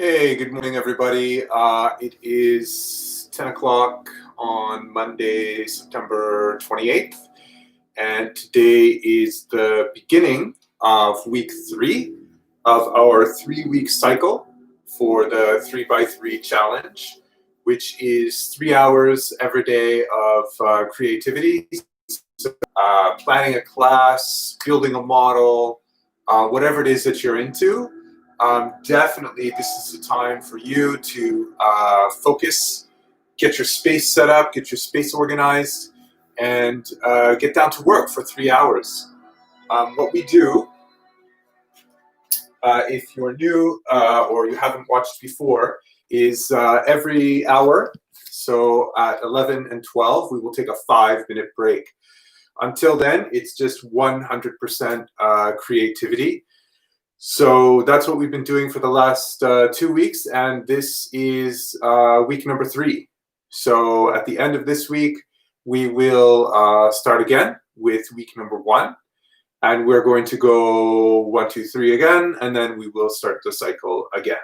Hey, good morning, everybody. It is 10 o'clock on Monday, September 28th, and today is the beginning of week 3 of our 3-week cycle for the 3x3 challenge, which is 3 hours every day of creativity, planning a class, building a model, whatever it is that you're into. Definitely this is the time for you to focus, get your space set up, get your space organized, and get down to work for 3 hours. What we do, if you're new or you haven't watched before, is every hour, so at 11 and 12, we will take a 5-minute break. Until then, it's just 100% creativity. So that's what we've been doing for the last 2 weeks, and this is week number 3. So at the end of this week, we will start again with week number 1, and we're going to go 1, 2, 3 again, and then we will start the cycle again.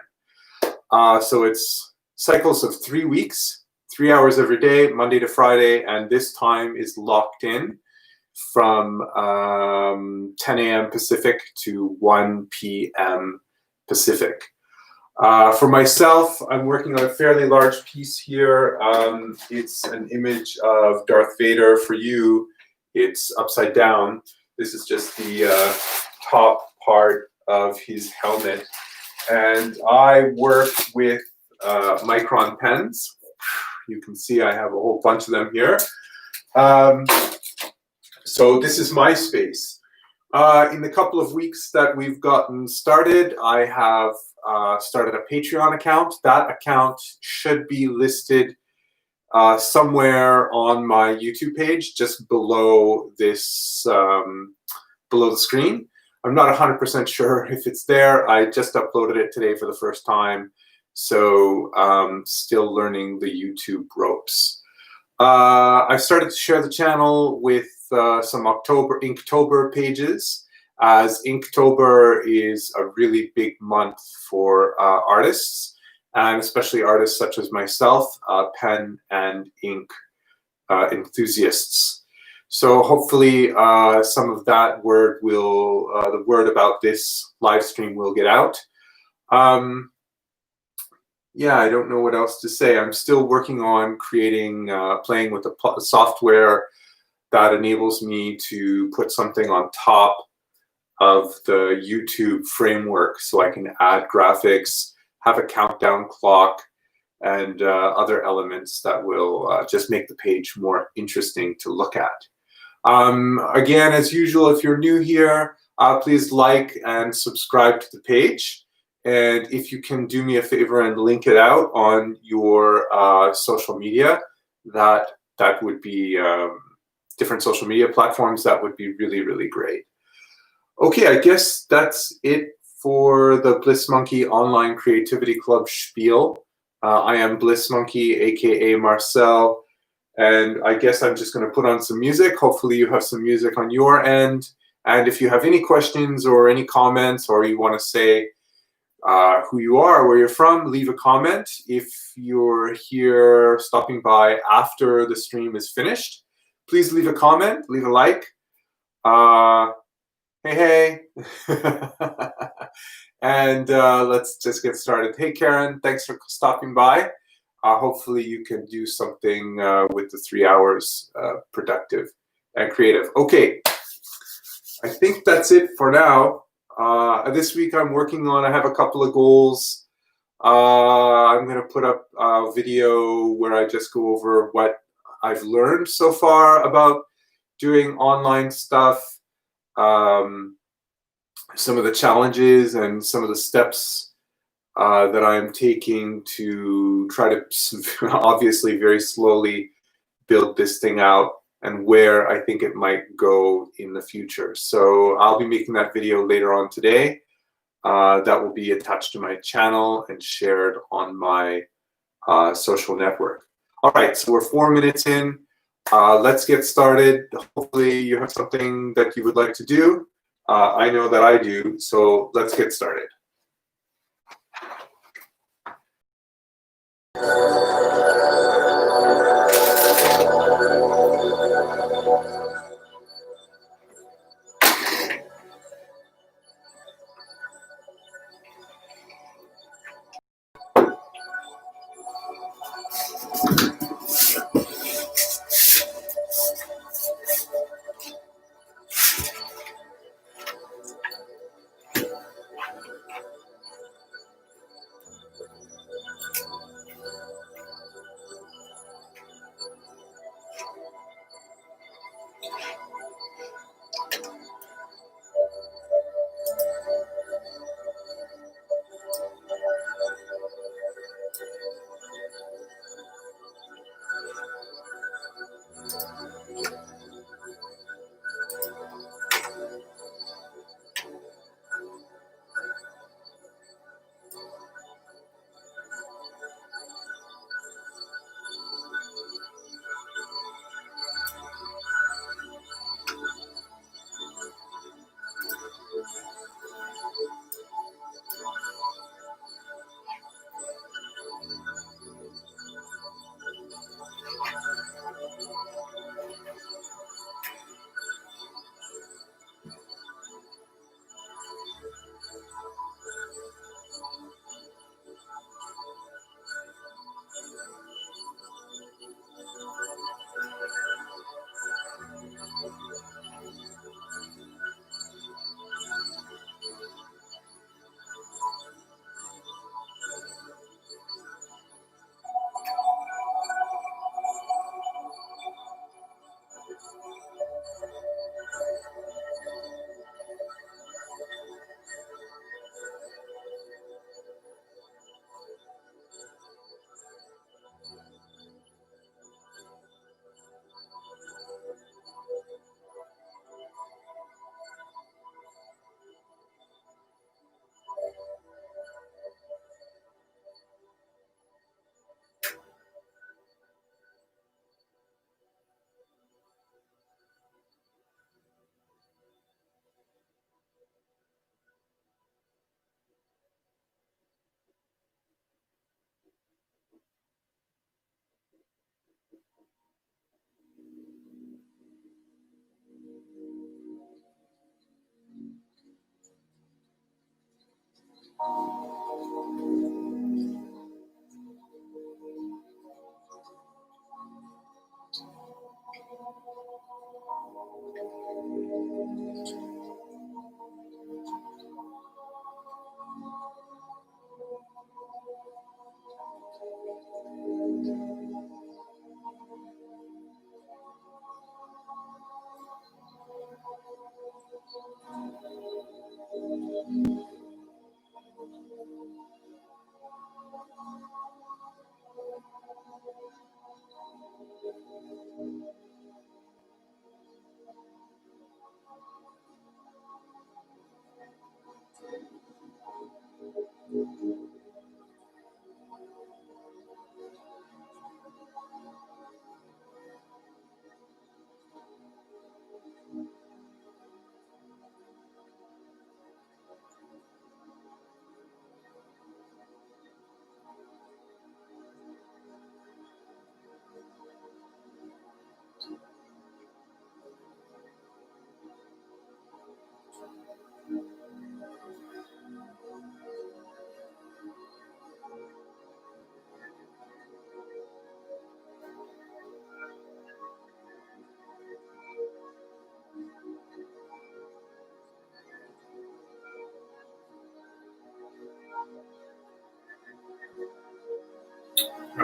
So it's cycles of 3 weeks, 3 hours every day, Monday to Friday, and this time is locked in from 10 a.m. Pacific to 1 p.m. Pacific. For myself, I'm working on a fairly large piece here. It's an image of Darth Vader. For you, it's upside down. This is just the top part of his helmet. And I work with micron pens. You can see I have a whole bunch of them here. So this is my space. In the couple of weeks that we've gotten started, I have started a Patreon account. That account should be listed somewhere on my YouTube page, just below this, below the screen. I'm not 100% sure if it's there. I just uploaded it today for the first time, so still learning the YouTube ropes. I started to share the channel with some Inktober pages, as Inktober is a really big month for artists, and especially artists such as myself, pen and ink enthusiasts. So hopefully some of that word will, the word about this live stream will get out. Yeah, I don't know what else to say. I'm still working on creating, playing with the software that enables me to put something on top of the YouTube framework, so I can add graphics, have a countdown clock, and other elements that will just make the page more interesting to look at. Again, as usual, if you're new here, please like and subscribe to the page. And if you can do me a favor and link it out on your social media, that would be different social media platforms, that would be really, really great. Okay, I guess that's it for the Bliss Monkey Online Creativity Club spiel. I am Bliss Monkey, aka Marcel, and I guess I'm just going to put on some music. Hopefully you have some music on your end. And if you have any questions or any comments, or you want to say who you are, where you're from, leave a comment. If you're here stopping by after the stream is finished, please leave a comment, leave a like. Hey. And let's just get started. Hey, Karen, thanks for stopping by. Hopefully you can do something with the 3 hours productive and creative. Okay, I think that's it for now. This week I'm working on, I have a couple of goals. I'm going to put up a video where I just go over what I've learned so far about doing online stuff, some of the challenges and some of the steps that I'm taking to try to obviously very slowly build this thing out, and where I think it might go in the future. So I'll be making that video later on today. That will be attached to my channel and shared on my social network. All right, so we're 4 minutes in. Let's get started. Hopefully you have something that you would like to do. I know that I do, so let's get started. How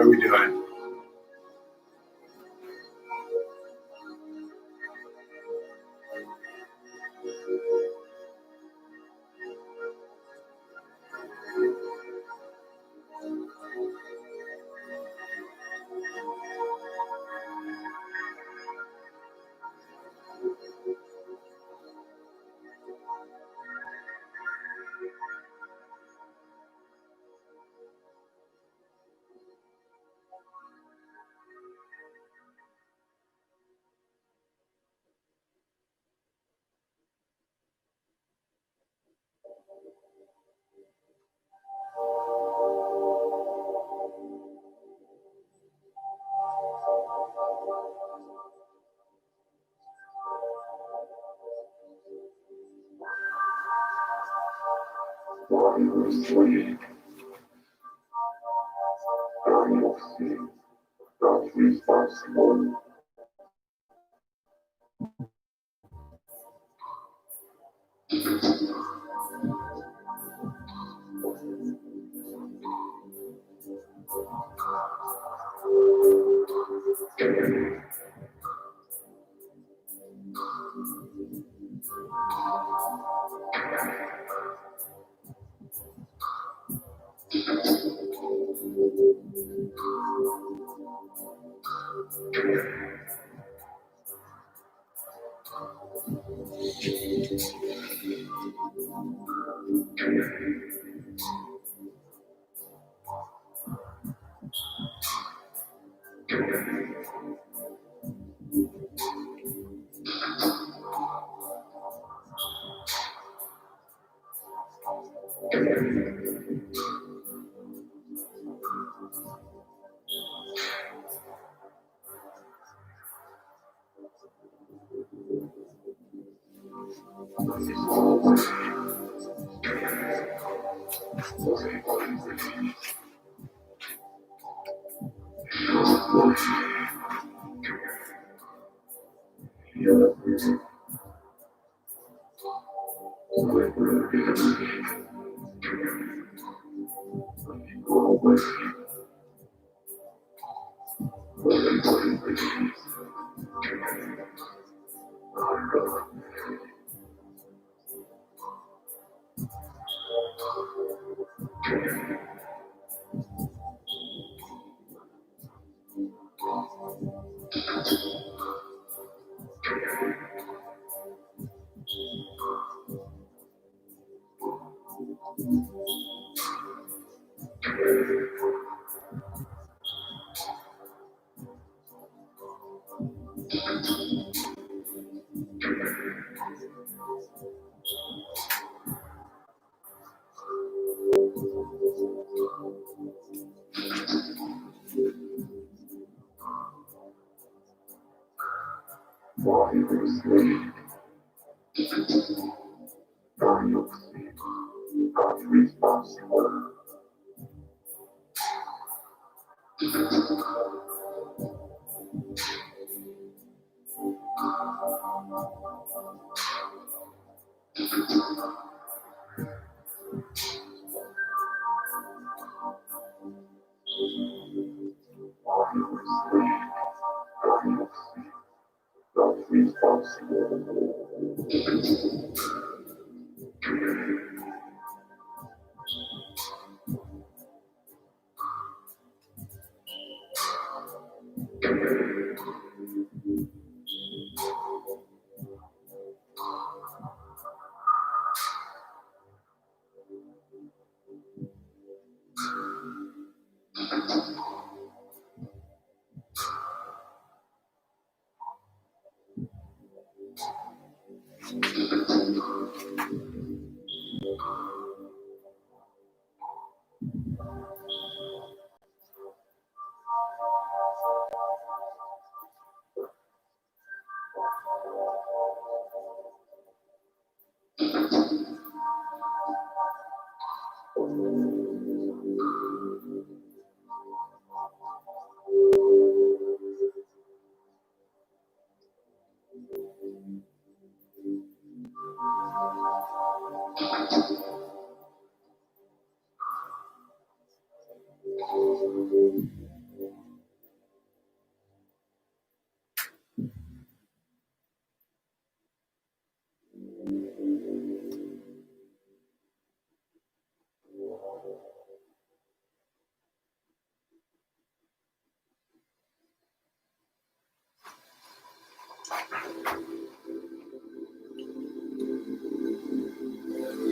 are we doing?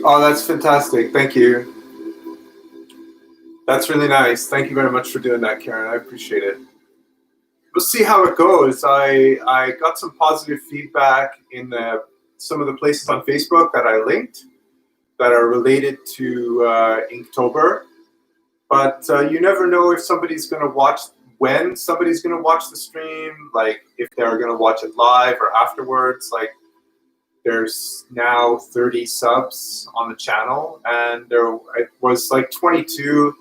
Oh, that's fantastic. Thank you. That's really nice. Thank you very much for doing that, Karen. I appreciate it. We'll see how it goes. I got some positive feedback in some of the places on Facebook that I linked that are related to Inktober. But you never know if somebody's going to watch, when somebody's going to watch the stream, like if they're going to watch it live or afterwards. Like, There's now 30 subs on the channel, and it was like 22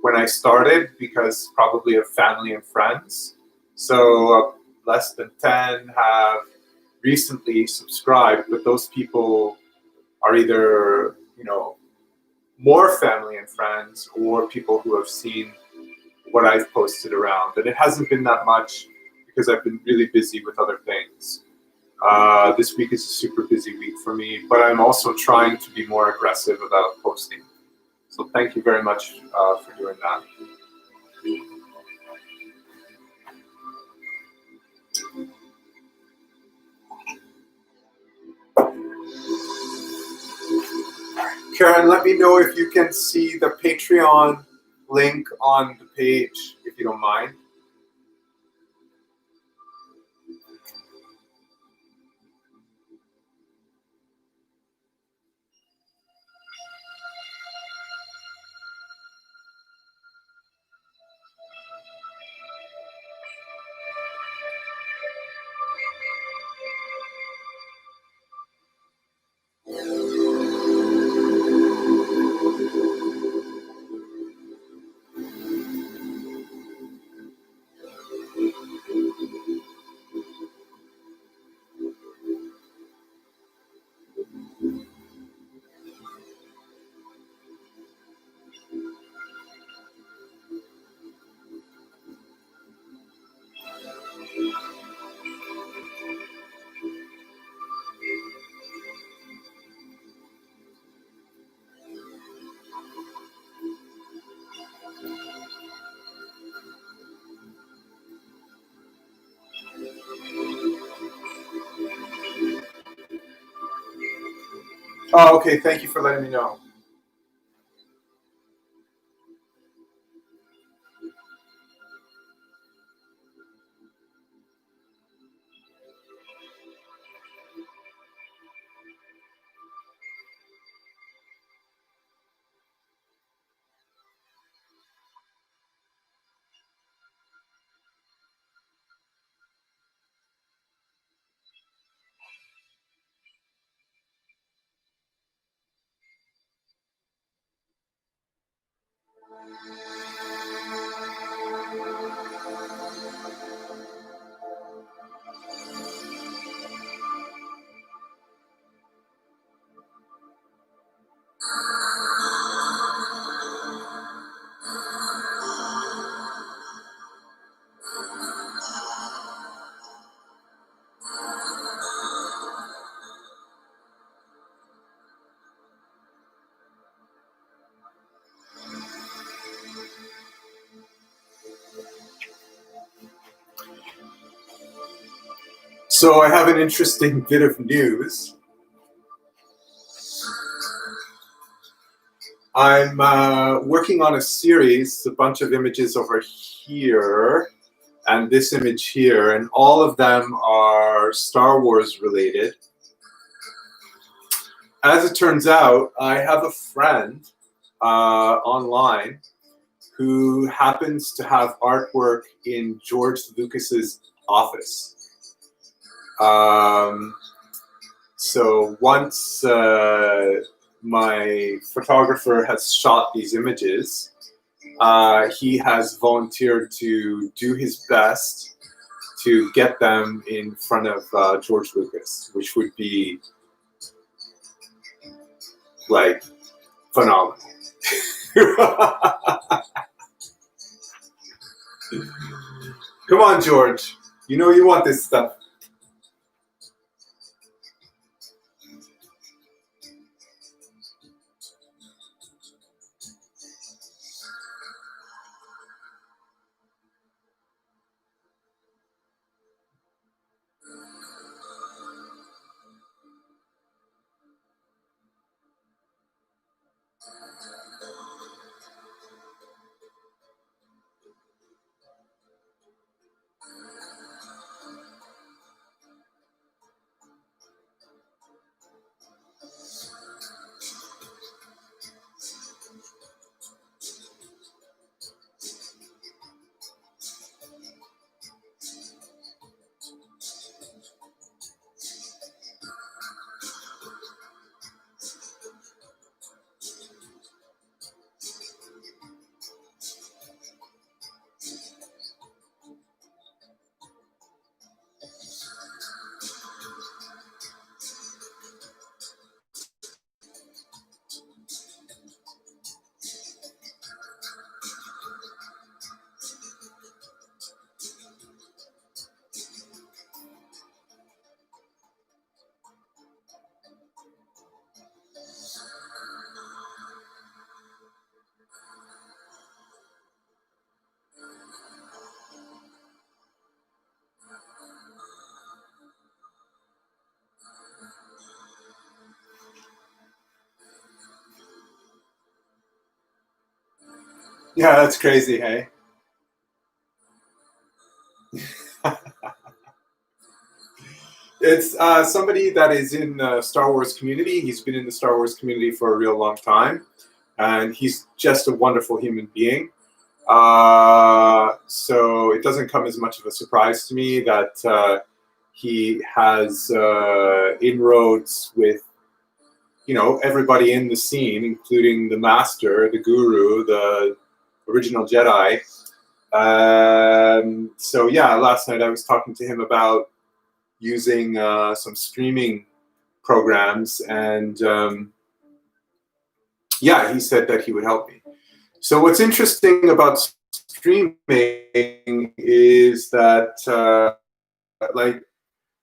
when I started because probably of family and friends. So less than 10 have recently subscribed, but those people are either, more family and friends or people who have seen what I've posted around. And it hasn't been that much because I've been really busy with other things. This week is a super busy week for me, but I'm also trying to be more aggressive about posting. So thank you very much for doing that. Karen, let me know if you can see the Patreon link on the page, if you don't mind. Oh, okay. Thank you for letting me know. So I have an interesting bit of news. I'm working on a series, a bunch of images over here, and this image here, and all of them are Star Wars related. As it turns out, I have a friend online who happens to have artwork in George Lucas's office. So once my photographer has shot these images, he has volunteered to do his best to get them in front of George Lucas, which would be like phenomenal. Come on, George. You know you want this stuff. Yeah, that's crazy, hey? It's somebody that is in the Star Wars community. He's been in the Star Wars community for a real long time, and he's just a wonderful human being. So it doesn't come as much of a surprise to me that he has inroads with, you know, everybody in the scene, including the Master, the Guru, the original Jedi. So yeah, last night I was talking to him about using some streaming programs, and yeah, he said that he would help me. So what's interesting about streaming is that like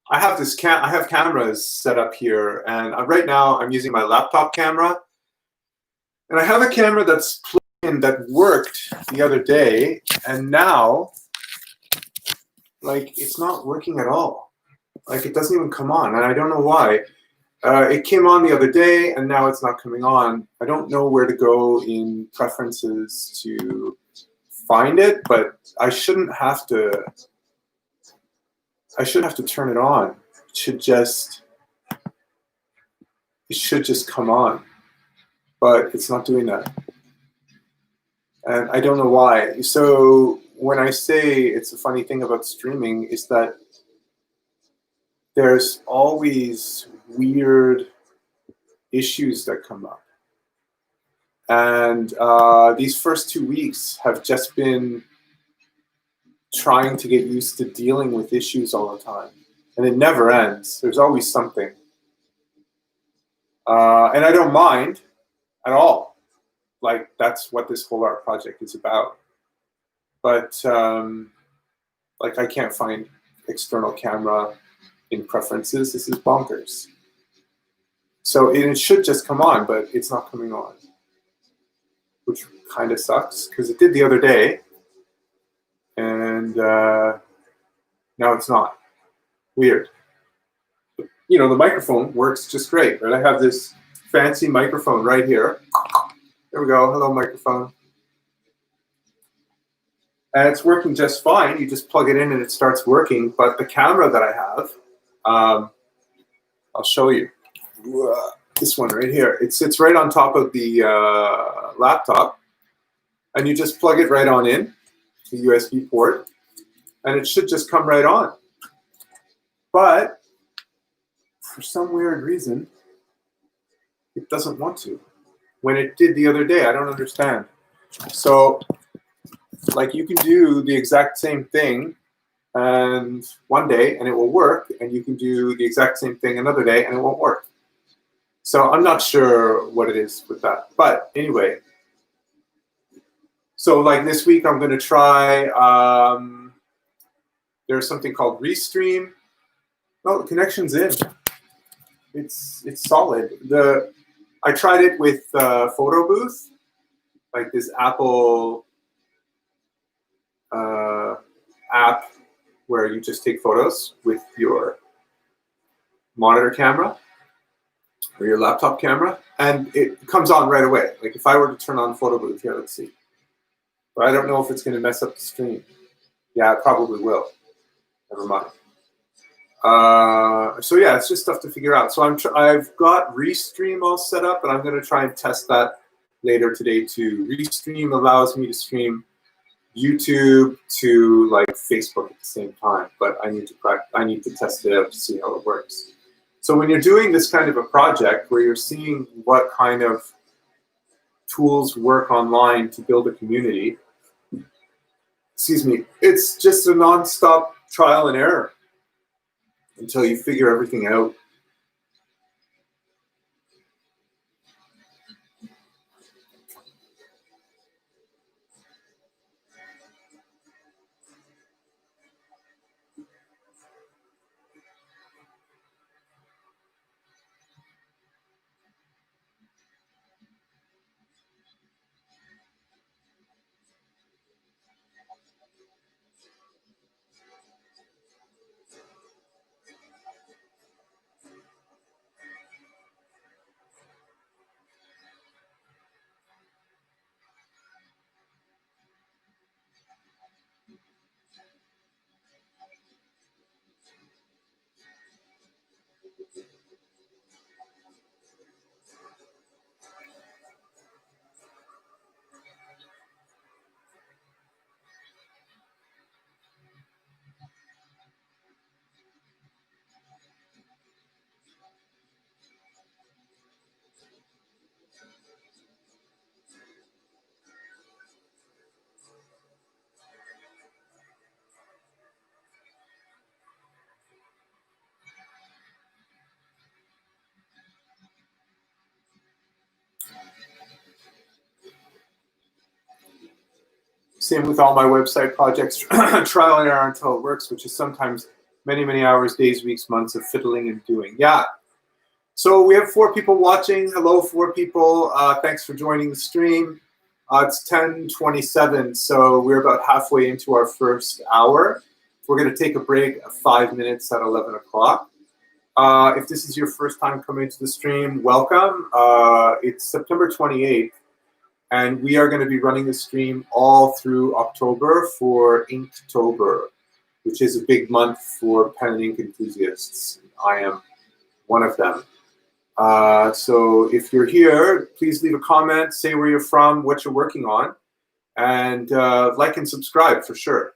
I have I have cameras set up here, and right now I'm using my laptop camera, and I have a camera that's plugged in that worked the other day, and now like it's not working at all. Like it doesn't even come on, and I don't know why. It came on the other day, and now it's not coming on. I don't know where to go in preferences to find it, but I shouldn't have to. I shouldn't have to turn it on. It should just come on, but it's not doing that, and I don't know why. So when I say it's a funny thing about streaming is that there's always weird issues that come up. And these first 2 weeks have just been trying to get used to dealing with issues all the time. And it never ends. There's always something. And I don't mind at all. Like, that's what this whole art project is about. But, like, I can't find external camera in preferences. This is bonkers. So it should just come on, but it's not coming on, which kind of sucks because it did the other day, and now it's not. Weird. You know, the microphone works just great, right? I have this fancy microphone right here. There we go. Hello, microphone. And it's working just fine. You just plug it in and it starts working. But the camera that I have, I'll show you. This one right here. It sits right on top of the laptop, and you just plug it right on in, the USB port, and it should just come right on. But for some weird reason, it doesn't want to. When it did the other day, I don't understand. So, like, you can do the exact same thing and one day and it will work, and you can do the exact same thing another day and it won't work. So I'm not sure what it is with that. But anyway, so like this week I'm going to try, there's something called Restream. No, the connection's in. It's solid. I tried it with Photo Booth, like this Apple app where you just take photos with your monitor camera or your laptop camera, and it comes on right away. Like if I were to turn on Photo Booth here, let's see. But I don't know if it's going to mess up the stream. Yeah, it probably will. Never mind. So yeah, it's just stuff to figure out. So I've got Restream all set up, and I'm going to try and test that later today too. Restream allows me to stream YouTube to like Facebook at the same time, but I need to test it out to see how it works. So when you're doing this kind of a project where you're seeing what kind of tools work online to build a community, excuse me, it's just a non-stop trial and error until you figure everything out. Same with all my website projects, trial and error until it works, which is sometimes many, many hours, days, weeks, months of fiddling and doing. Yeah. So we have 4 people watching. Hello, 4 people. Thanks for joining the stream. It's 10:27, so we're about halfway into our first hour. We're going to take a break of 5 minutes at 11 o'clock. If this is your first time coming to the stream, welcome. It's September 28th, and we are going to be running the stream all through October for Inktober, which is a big month for pen and ink enthusiasts. I am one of them. So if you're here, please leave a comment, say where you're from, what you're working on, and like and subscribe for sure.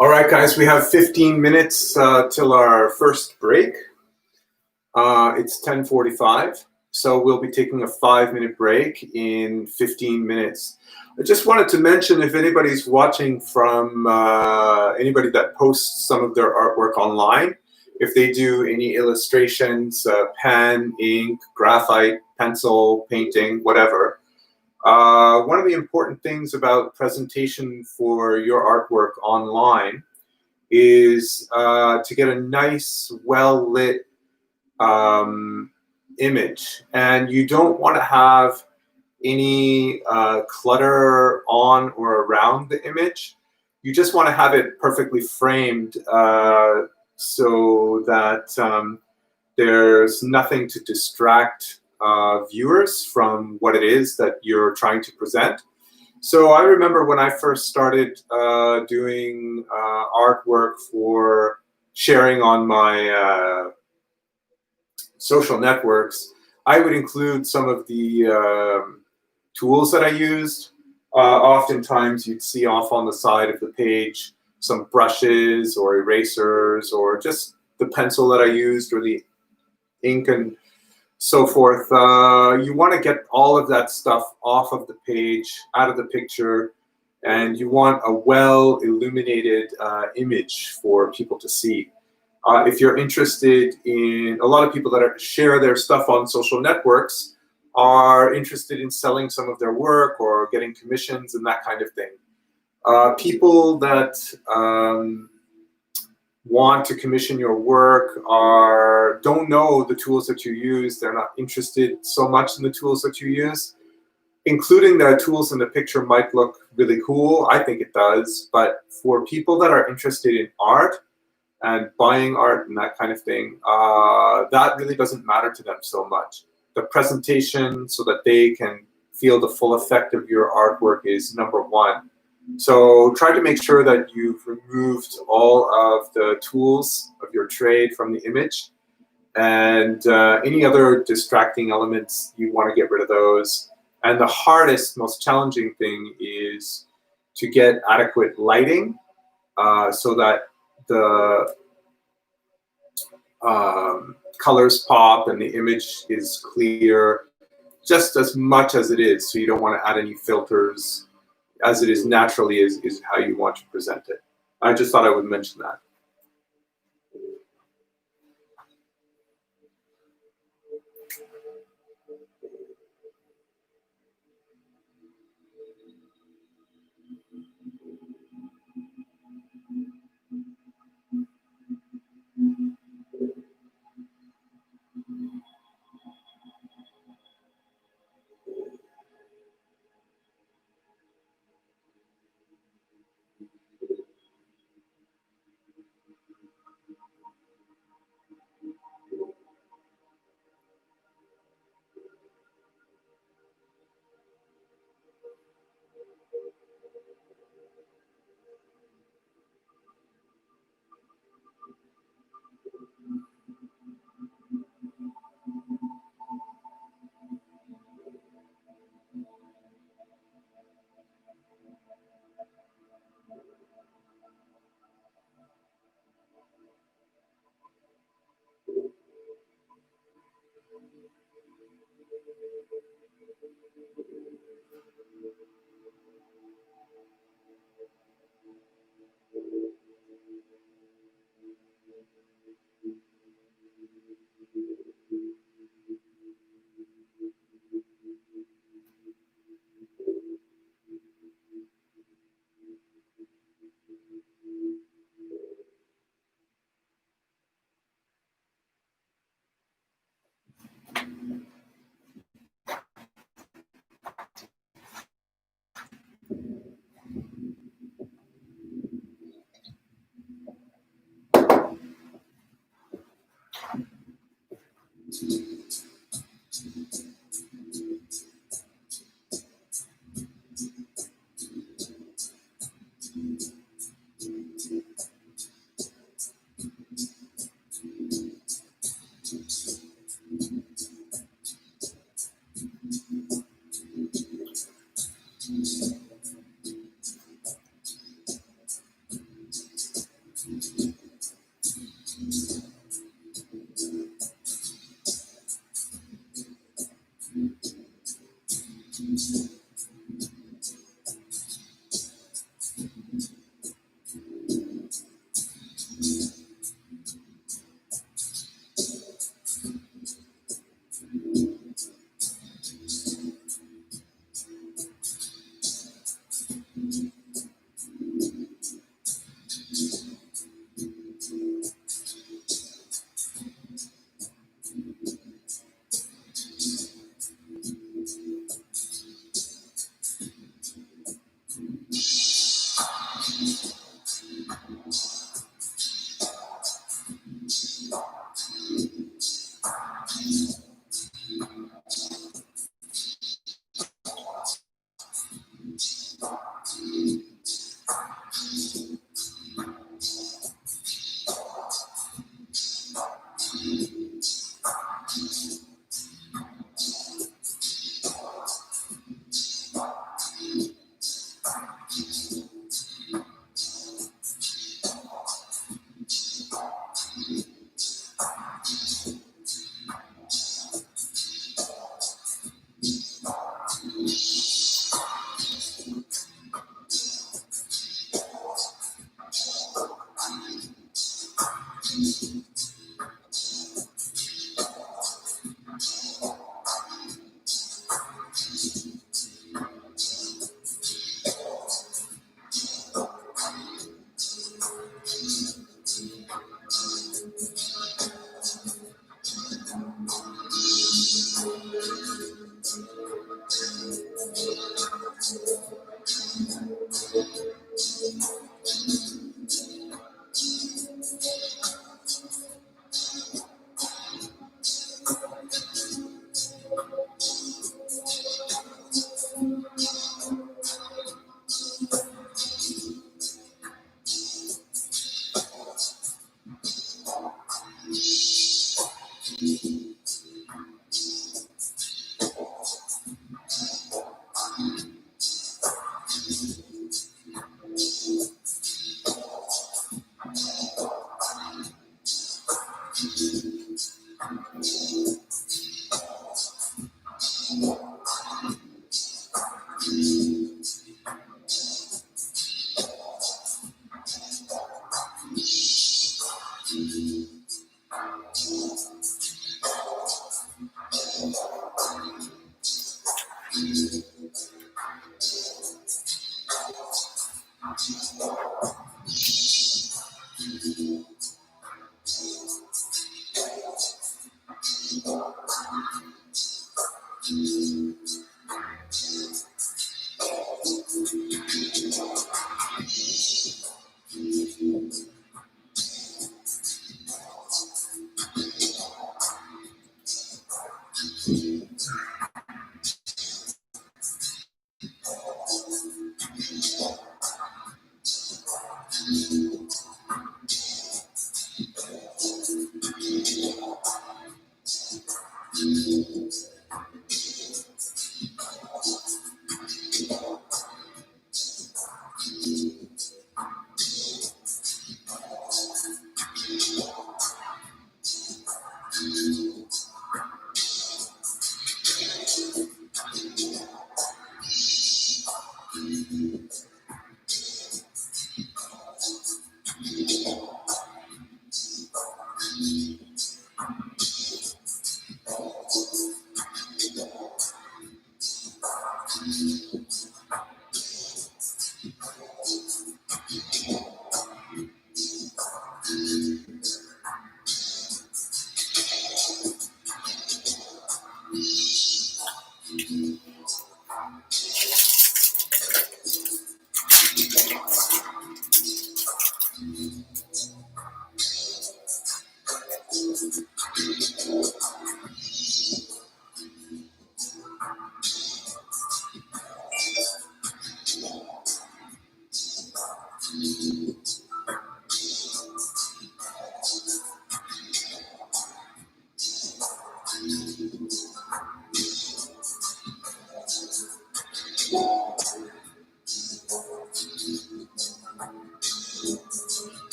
All right, guys, we have 15 minutes till our first break. It's 10:45, so we'll be taking a 5-minute break in 15 minutes. I just wanted to mention, if anybody's watching from anybody that posts some of their artwork online, if they do any illustrations, pen, ink, graphite, pencil, painting, whatever, one of the important things about presentation for your artwork online is to get a nice, well-lit image. And you don't want to have any clutter on or around the image. You just want to have it perfectly framed so that there's nothing to distract viewers from what it is that you're trying to present. So I remember when I first started doing artwork for sharing on my social networks, I would include some of the tools that I used. Oftentimes you'd see off on the side of the page some brushes or erasers or just the pencil that I used or the ink and so forth. You want to get all of that stuff off of the page, out of the picture, and you want a well-illuminated image for people to see. If you're interested in, a lot of people that share their stuff on social networks are interested in selling some of their work or getting commissions and that kind of thing. People that want to commission your work don't know the tools that you use. They're not interested so much in the tools that you use. Including the tools in the picture might look really cool. I think it does. But for people that are interested in art and buying art and that kind of thing, that really doesn't matter to them so much. The presentation, so that they can feel the full effect of your artwork, is number one. So try to make sure that you've removed all of the tools of your trade from the image, and any other distracting elements, you want to get rid of those. And the hardest, most challenging thing is to get adequate lighting so that the colors pop and the image is clear just as much as it is. So you don't want to add any filters. As it is naturally is how you want to present it. I just thought I would mention that.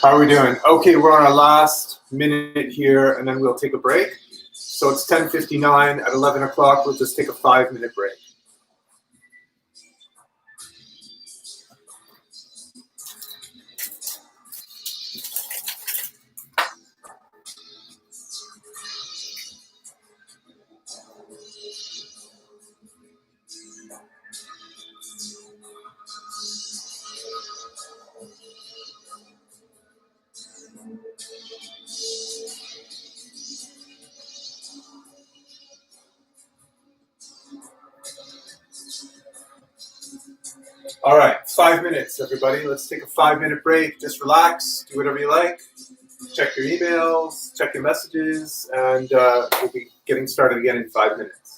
How are we doing? Okay, we're on our last minute here, and then we'll take a break. So it's 10:59. At 11 o'clock, we'll just take a 5-minute break. All right, 5 minutes, everybody. Let's take a 5-minute break. Just relax, do whatever you like. Check your emails, check your messages, and we'll be getting started again in 5 minutes.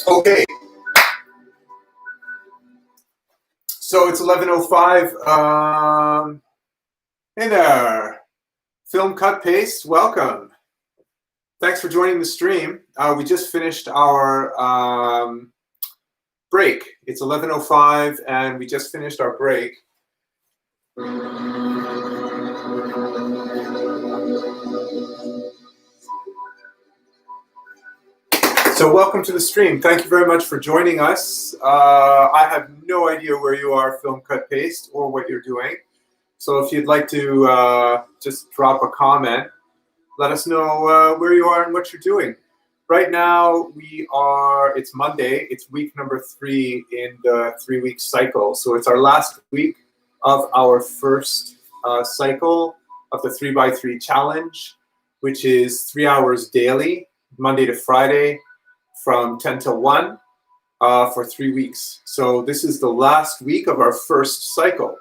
Okay. So it's 11:05. Hey there, Film Cut Paste. Welcome. Thanks for joining the stream. We just finished our break. It's 11:05, and we just finished our break. So welcome to the stream. Thank you very much for joining us. I have no idea where you are, Film Cut Paste, or what you're doing. So if you'd like to just drop a comment, let us know where you are and what you're doing. Right now, it's Monday. It's week number 3 in the 3-week cycle. So it's our last week of our first cycle of the 3x3 challenge, which is 3 hours daily, Monday to Friday, from 10 till 1 for 3 weeks. So this is the last week of our first cycle.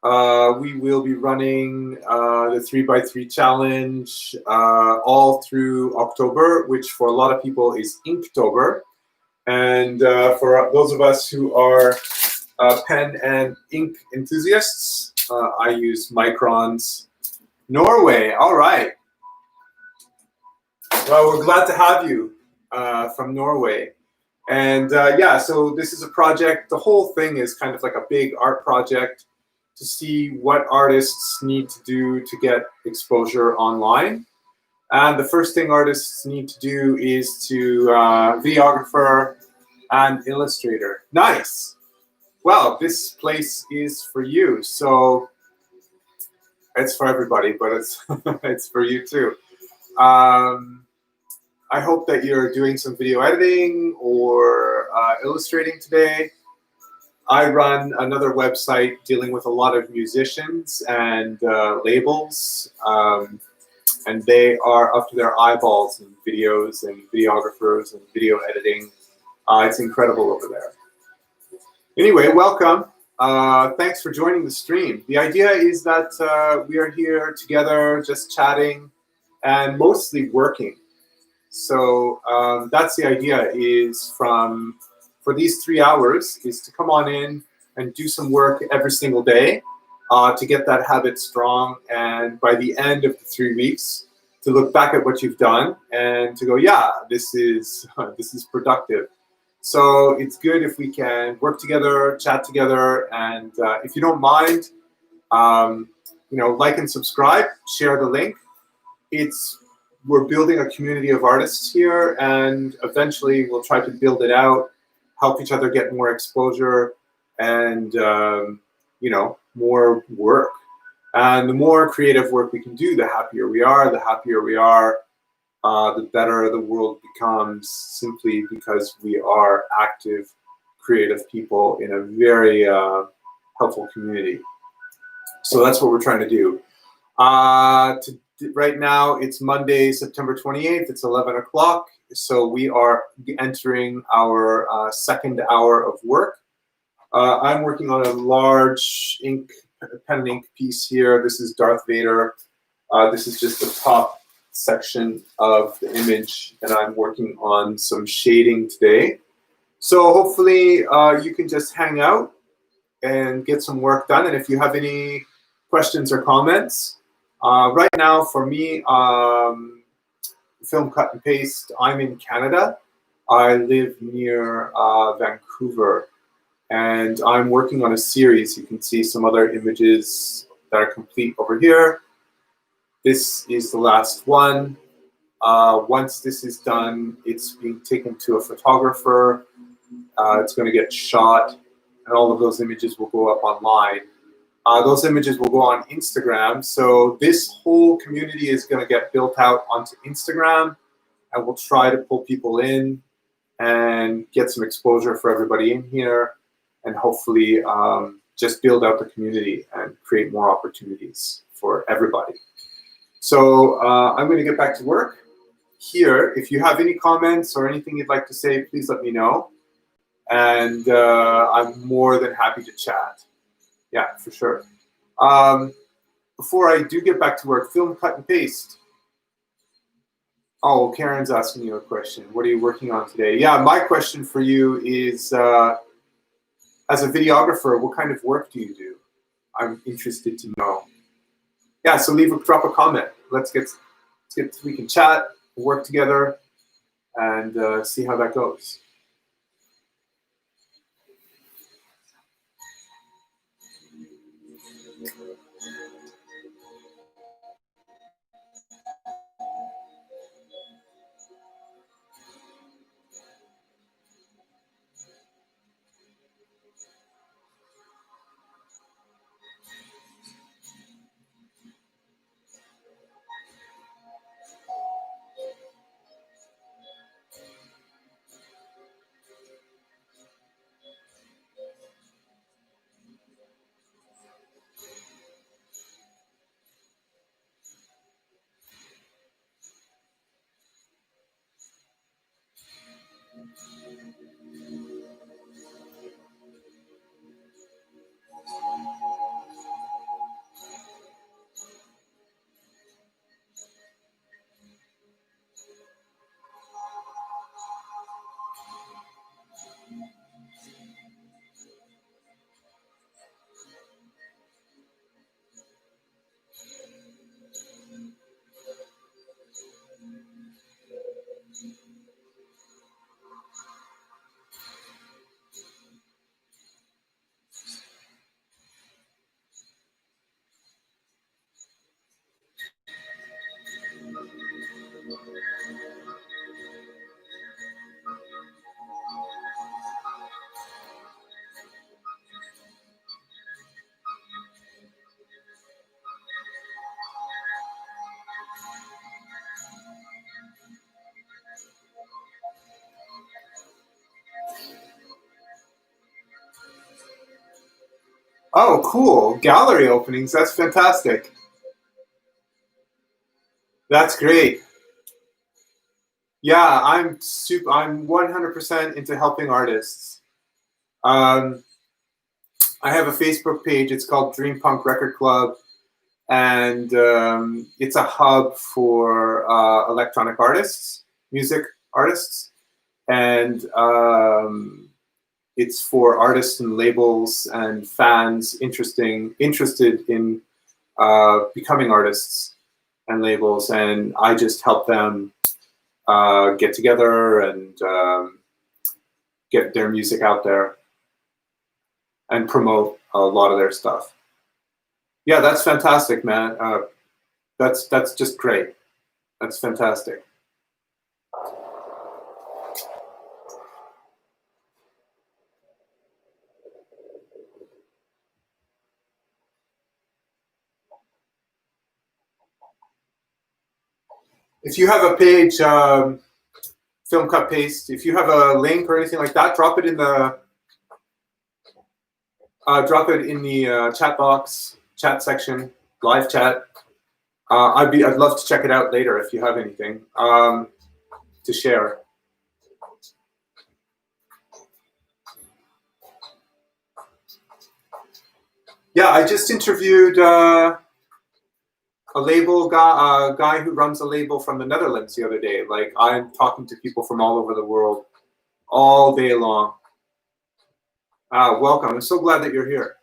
We will be running the 3x3 challenge all through October, which for a lot of people is Inktober. And for those of us who are pen and ink enthusiasts, I use Micron's Norway. All right. Well, we're glad to have you from Norway. And yeah, so this is a project. The whole thing is kind of like a big art project to see what artists need to do to get exposure online. And the first thing artists need to do is to videographer and illustrator. Nice. Well, this place is for you. So it's for everybody, but it's it's for you too. I hope that you're doing some video editing or illustrating today. I run another website dealing with a lot of musicians and labels, and they are up to their eyeballs in videos and videographers and video editing. It's incredible over there. Anyway, welcome. Thanks for joining the stream. The idea is that we are here together just chatting and mostly working. So that's the idea, is for these 3 hours is to come on in and do some work every single day to get that habit strong. And by the end of the 3 weeks, to look back at what you've done and to go, yeah, this is productive. So it's good if we can work together, chat together, and if you don't mind, like and subscribe, share the link. We're building a community of artists here, and eventually we'll try to build it out, help each other get more exposure and, more work. And the more creative work we can do, the happier we are. The happier we are, the better the world becomes, simply because we are active, creative people in a very helpful community. So that's what we're trying to do. Right now, it's Monday, September 28th. It's 11 o'clock. So we are entering our second hour of work. I'm working on a large pen and ink piece here. This is Darth Vader. This is just the top section of the image, and I'm working on some shading today. So hopefully you can just hang out and get some work done. And if you have any questions or comments, right now for me, Film Cut and Paste, I'm in Canada. I live near Vancouver, and I'm working on a series. You can see some other images that are complete over here. This is the last one. Once this is done, it's being taken to a photographer. It's going to get shot, and all of those images will go up online. Those images will go on Instagram. So this whole community is going to get built out onto Instagram. and we'll try to pull people in and get some exposure for everybody in here, and hopefully just build out the community and create more opportunities for everybody. So I'm going to get back to work here. If you have any comments or anything you'd like to say, please let me know. And I'm more than happy to chat. Yeah, for sure. Before I do get back to work, film cut and paste. Oh, Karen's asking you a question. What are you working on today? Yeah, my question for you is, as a videographer, what kind of work do you do? I'm interested to know. Yeah, so drop a comment. We can chat, work together, and see how that goes. Oh, cool. Gallery openings. That's fantastic. That's great. Yeah, I'm 100% into helping artists. I have a Facebook page. It's called Dream Punk Record Club, and it's a hub for electronic artists, music artists, and it's for artists and labels and fans interested in becoming artists and labels, and I just help them get together and get their music out there and promote a lot of their stuff. Yeah, that's fantastic, man. That's just great. That's fantastic. If you have a page, Film Cut Paste, if you have a link or anything like that, drop it in the chat box, chat section, live chat. I'd love to check it out later if you have anything to share. Yeah, I just interviewed a label guy who runs a label from the Netherlands the other day. Like, I'm talking to people from all over the world all day long. Welcome. I'm so glad that you're here.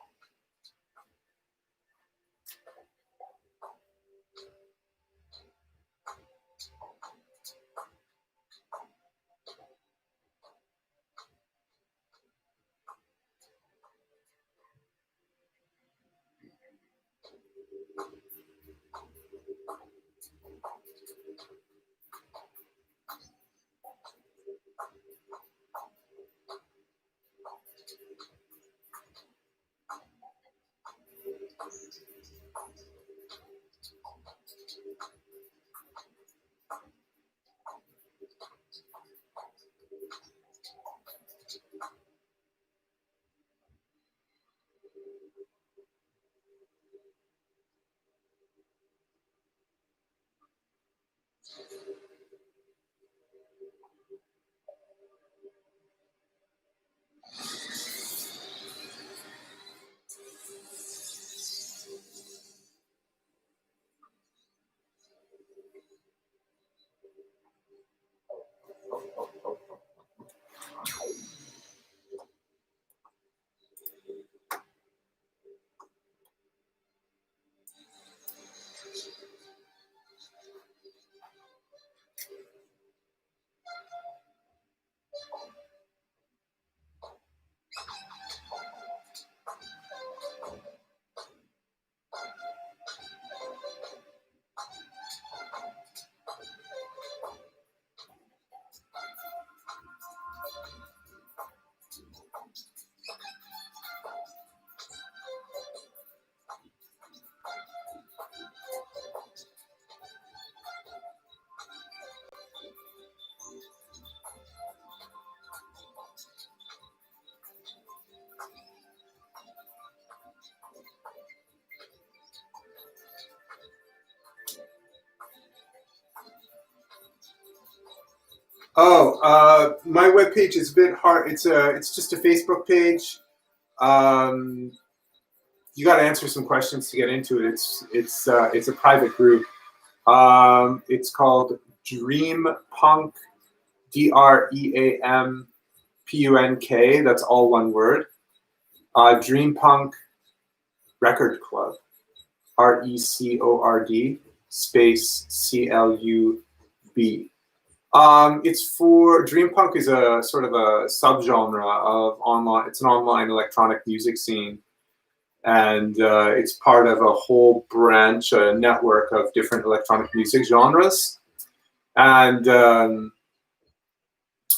Oh, my webpage is a bit hard. It's just a Facebook page. Um, you got to answer some questions to get into it. It's a private group. It's called Dream Punk, DreamPunk. That's all one word. Dream Punk Record Club, RECORD space CLUB. It's for Dream Punk is a sort of a subgenre of online. It's an online electronic music scene, and it's part of a whole branch, a network of different electronic music genres. And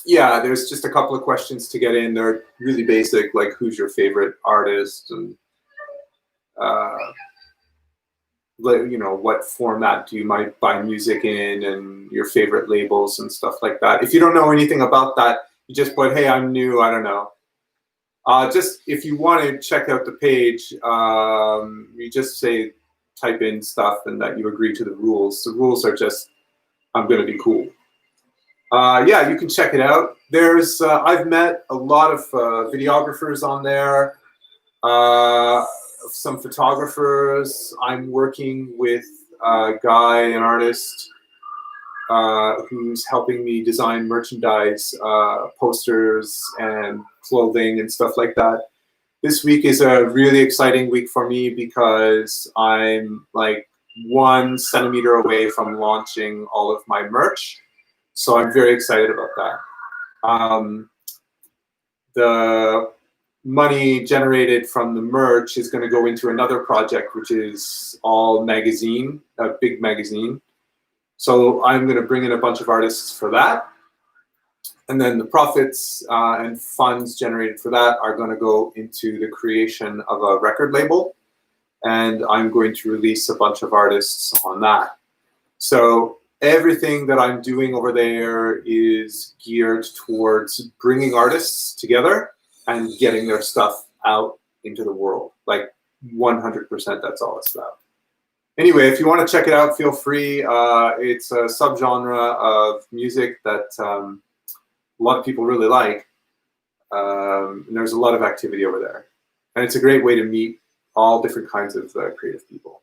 yeah, there's just a couple of questions to get in. They're really basic, like who's your favorite artist, and you know, what format do you might buy music in, and your favorite labels and stuff like that. If you don't know anything about that, you just put, hey, I'm new, I don't know. Just if you want to check out the page, you just say, type in stuff and that you agree to the rules. The rules are just, I'm going to be cool. Yeah, you can check it out. There's, I've met a lot of videographers on there, some photographers. I'm working with a guy, an artist, who's helping me design merchandise, posters and clothing and stuff like that. This week is a really exciting week for me because I'm like 1 centimeter away from launching all of my merch. So I'm very excited about that. The money generated from the merch is going to go into another project, which is all magazine, a big magazine. So I'm going to bring in a bunch of artists for that. And then the profits and funds generated for that are going to go into the creation of a record label. And I'm going to release a bunch of artists on that. So everything that I'm doing over there is geared towards bringing artists together and getting their stuff out into the world. Like 100%, that's all it's about. Anyway, if you want to check it out, feel free. It's a subgenre of music that a lot of people really like. And there's a lot of activity over there. And it's a great way to meet all different kinds of creative people.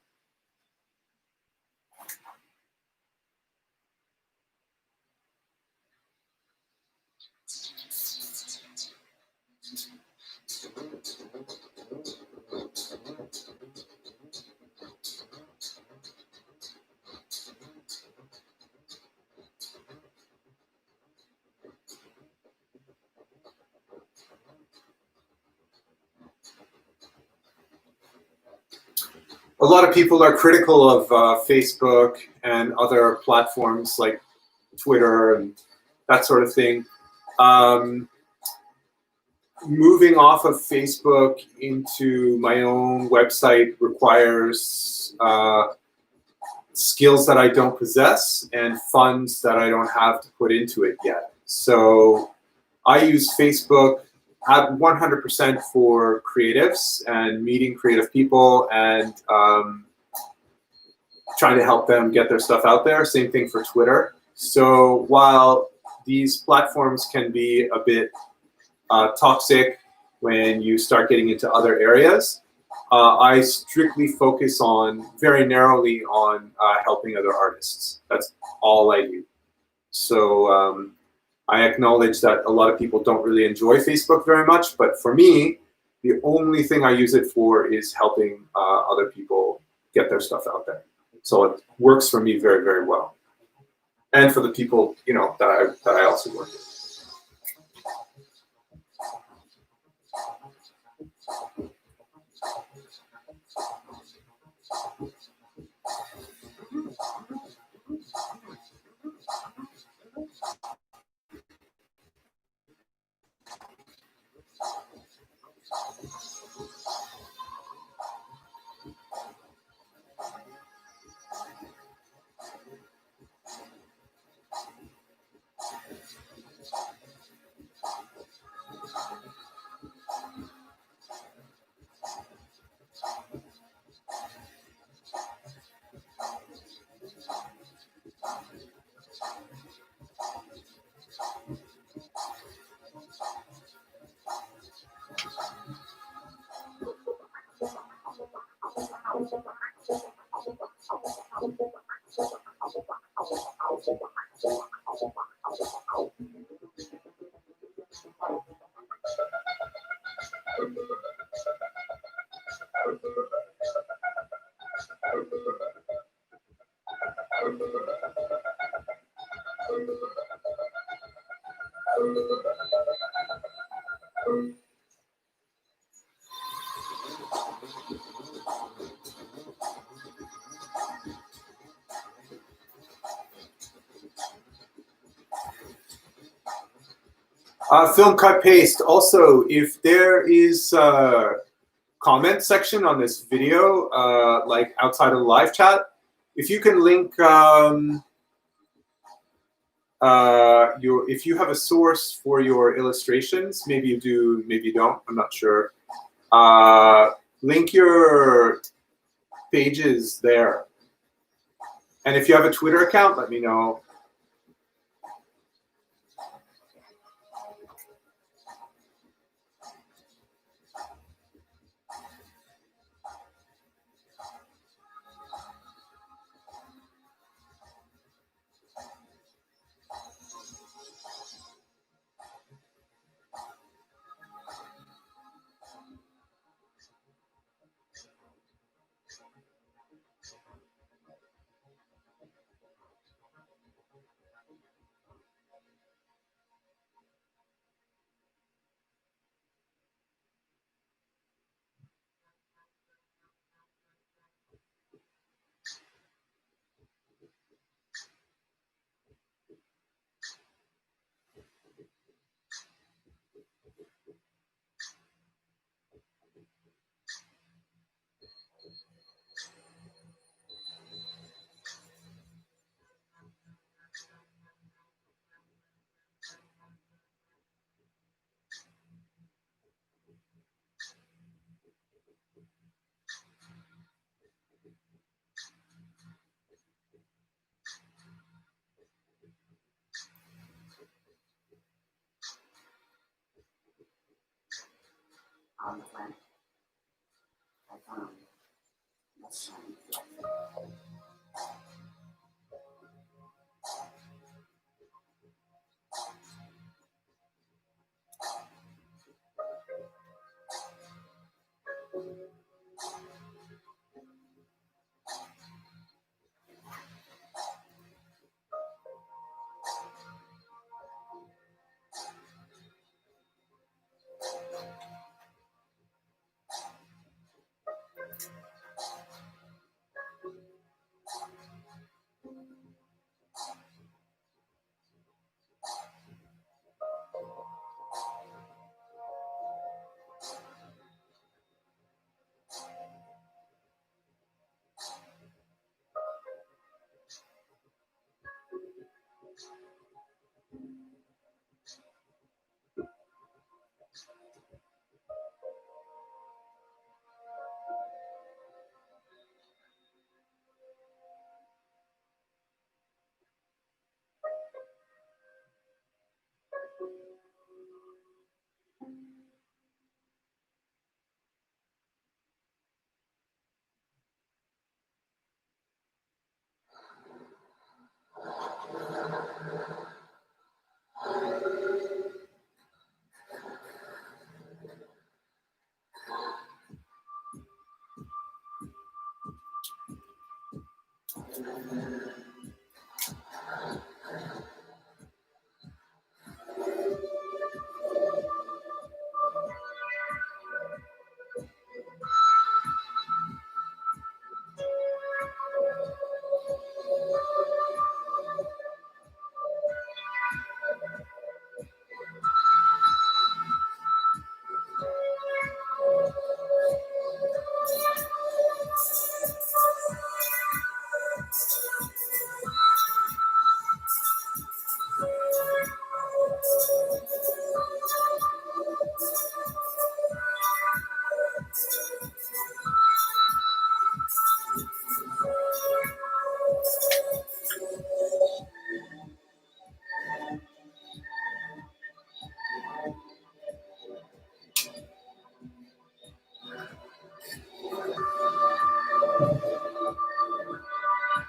A lot of people are critical of Facebook and other platforms like Twitter and that sort of thing. Moving off of Facebook into my own website requires skills that I don't possess and funds that I don't have to put into it yet. So I use Facebook at 100% for creatives and meeting creative people and trying to help them get their stuff out there. Same thing for Twitter. So while these platforms can be a bit toxic when you start getting into other areas, I strictly focus on, very narrowly on helping other artists. That's all I do. So I acknowledge that a lot of people don't really enjoy Facebook very much, but for me, the only thing I use it for is helping other people get their stuff out there. So it works for me very, very well, and for the people, you know, that I also work with. Film cut paste. Also, if there is a comment section on this video, like outside of the live chat, if you can link if you have a source for your illustrations, maybe you do, maybe you don't, I'm not sure. Link your pages there. And if you have a Twitter account, let me know.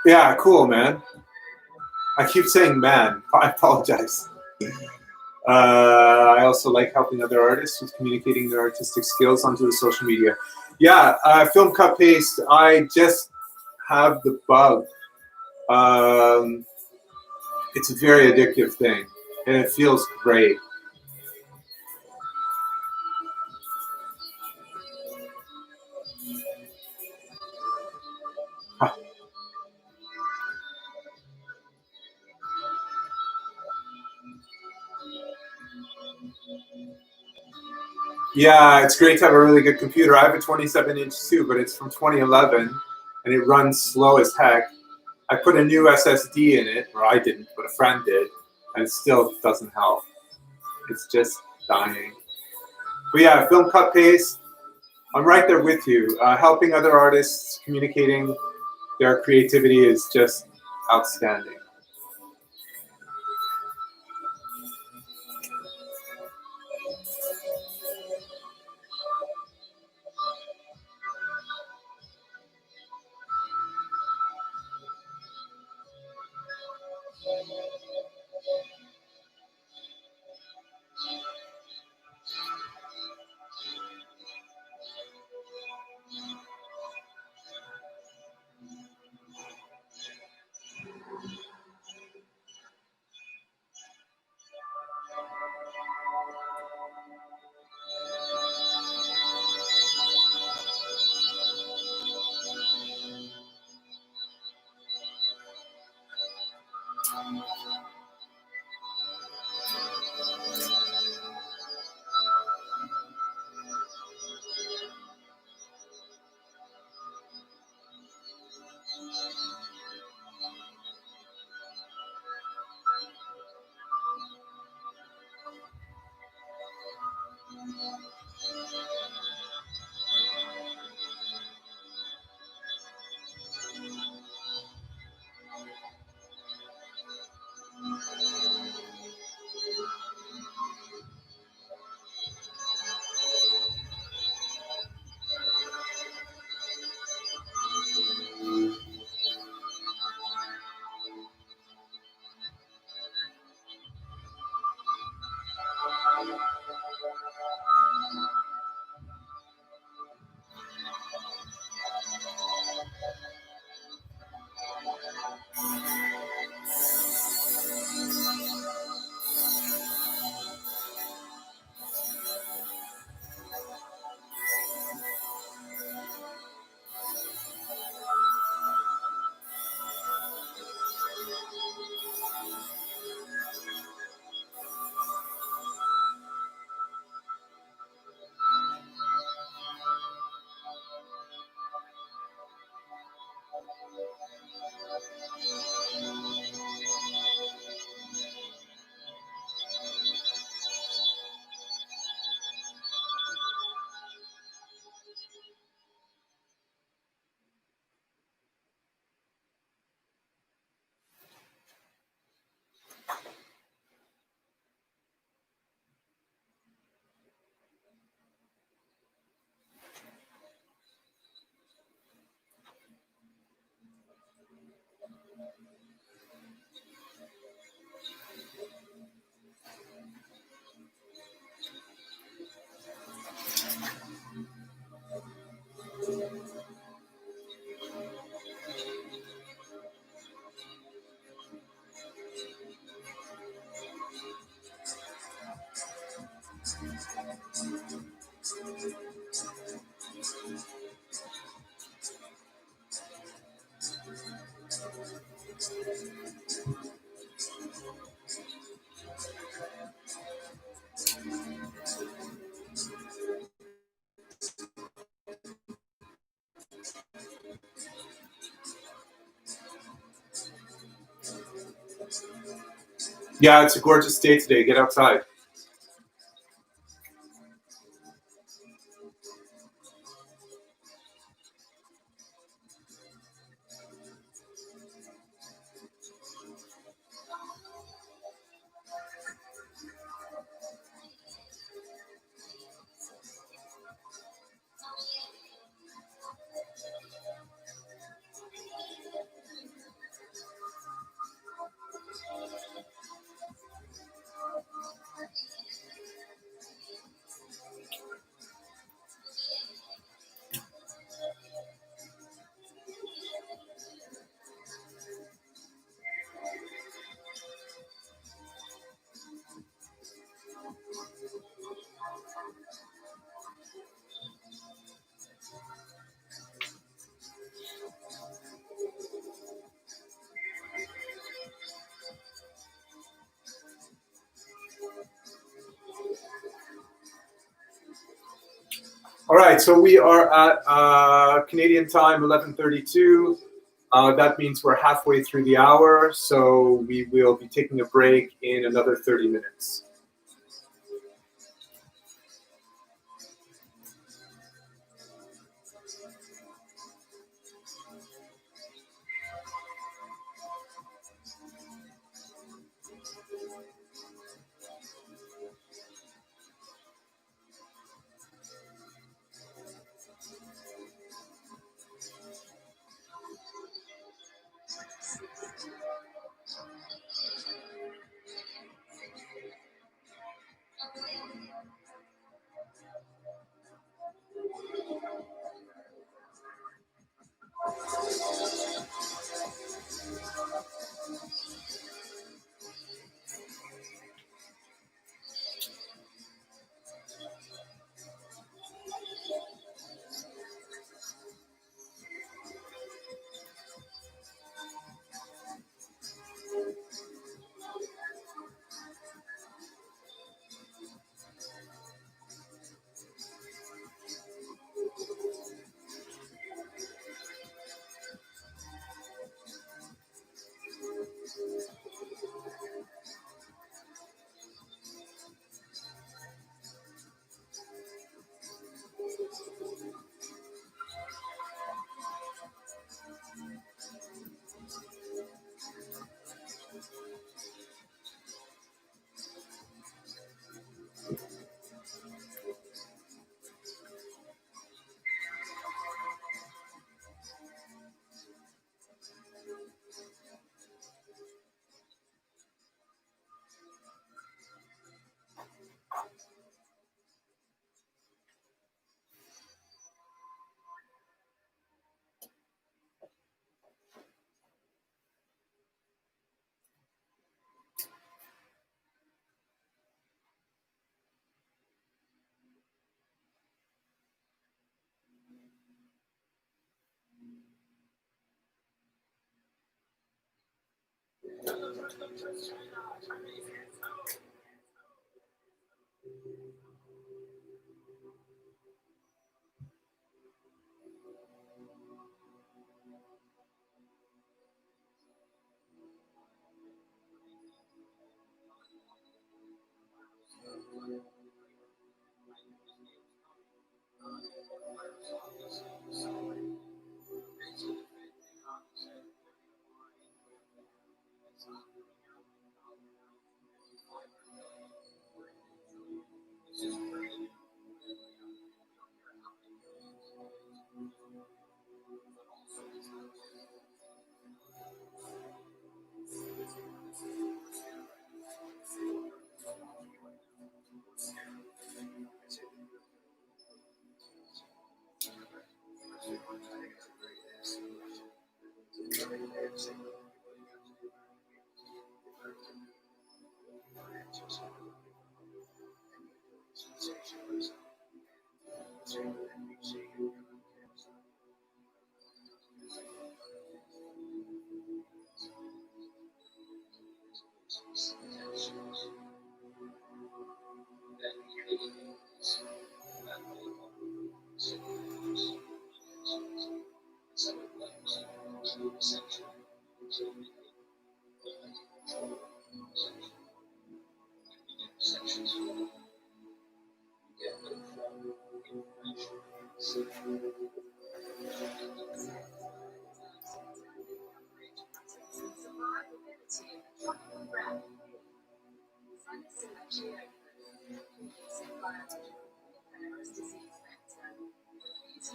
Yeah, cool, man. I keep saying man. I apologize. I also like helping other artists with communicating their artistic skills onto the social media. Yeah, film cut paste. I just have the bug. It's a very addictive thing, and it feels great. Yeah, it's great to have a really good computer. I have a 27-inch too, but it's from 2011, and it runs slow as heck. I put a new SSD in it, or I didn't, but a friend did, and it still doesn't help. It's just dying. But yeah, film cut paste. I'm right there with you. Helping other artists, communicating their creativity is just outstanding. Yeah, it's a gorgeous day today. Get outside. All right, so we are at Canadian time, 11:32. That means we're halfway through the hour, so we will be taking a break in another 30 minutes.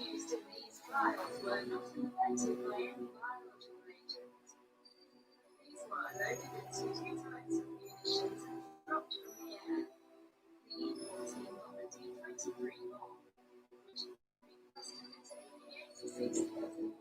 Used in these trials were not invented by any biological agent. These were low-density types of munitions dropped from the air. The E-14 on the D-23 bomb, which had been estimated the 86,000.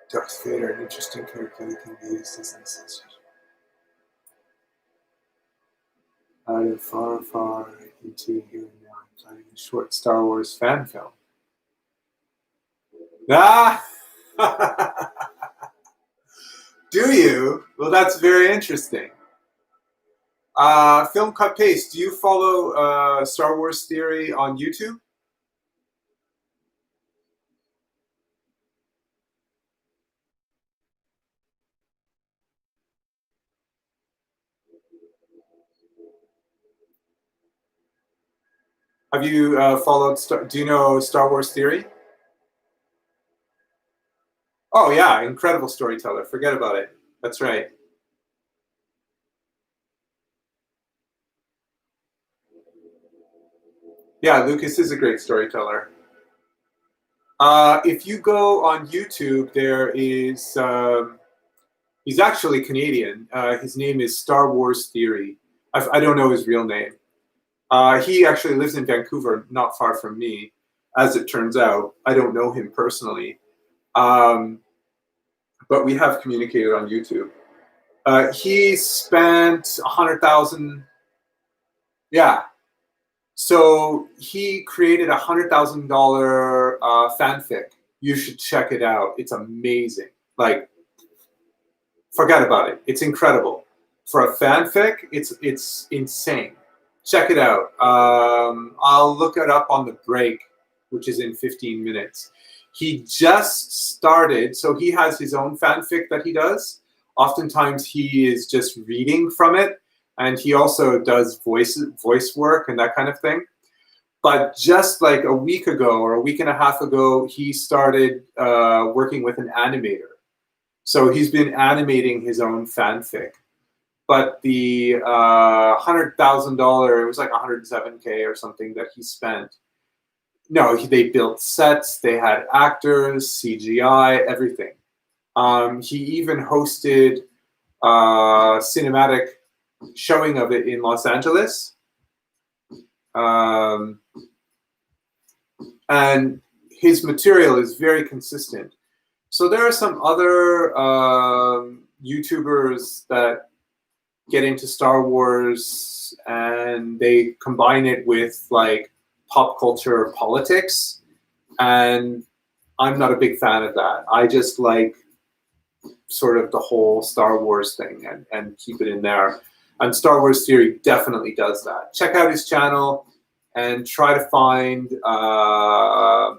Darth Vader, an interesting character that can be used as an assassin. Out of far, far into here and now, I'm planning a short Star Wars fan film. Ah! Do you? Well, that's very interesting. Film Cut Paste, do you follow Star Wars Theory on YouTube? Have you followed, do you know Star Wars Theory? Oh yeah, incredible storyteller, forget about it. That's right. Yeah, Lucas is a great storyteller. If you go on YouTube, there is, he's actually Canadian. His name is Star Wars Theory. I don't know his real name. He actually lives in Vancouver, not far from me, as it turns out. I don't know him personally, but we have communicated on YouTube. He spent 100,000. Yeah. So he created $100,000 fanfic. You should check it out. It's amazing. Like, forget about it. It's incredible. For a fanfic, it's insane. Check it out. I'll look it up on the break, which is in 15 minutes. He just started, so he has his own fanfic that he does. Oftentimes he is just reading from it, and he also does voice work and that kind of thing. But just like a week ago or a week and a half ago, he started working with an animator. So he's been animating his own fanfic. But the $100,000, it was like 107K or something that he spent. No, they built sets, they had actors, CGI, everything. He even hosted a cinematic showing of it in Los Angeles. And his material is very consistent. So there are some other YouTubers that get into Star Wars and they combine it with like pop culture politics, and I'm not a big fan of that. I just like sort of the whole Star Wars thing and keep it in there. And Star Wars Theory definitely does that. Check out his channel and try to find the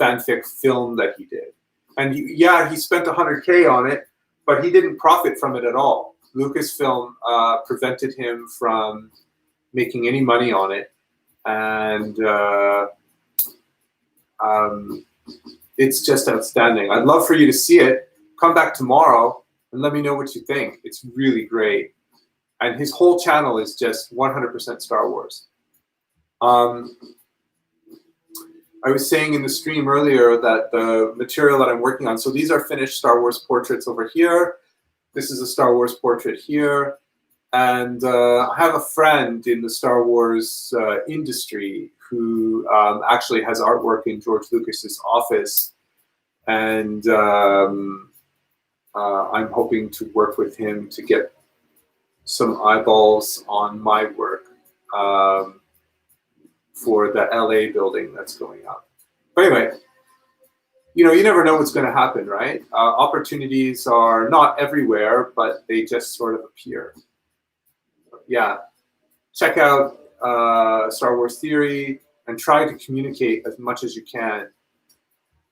fanfic film that he did. And he spent 100K on it, but he didn't profit from it at all. Lucasfilm prevented him from making any money on it, and it's just outstanding. I'd love for you to see it. Come back tomorrow and let me know what you think. It's really great. And his whole channel is just 100% Star Wars. I was saying in the stream earlier that the material that I'm working on, so these are finished Star Wars portraits over here. This is a Star Wars portrait here. And I have a friend in the Star Wars industry who actually has artwork in George Lucas's office. And I'm hoping to work with him to get some eyeballs on my work for the LA building that's going up. But anyway, you know, you never know what's going to happen, right? Opportunities are not everywhere, but they just sort of appear. Yeah, check out Star Wars Theory and try to communicate as much as you can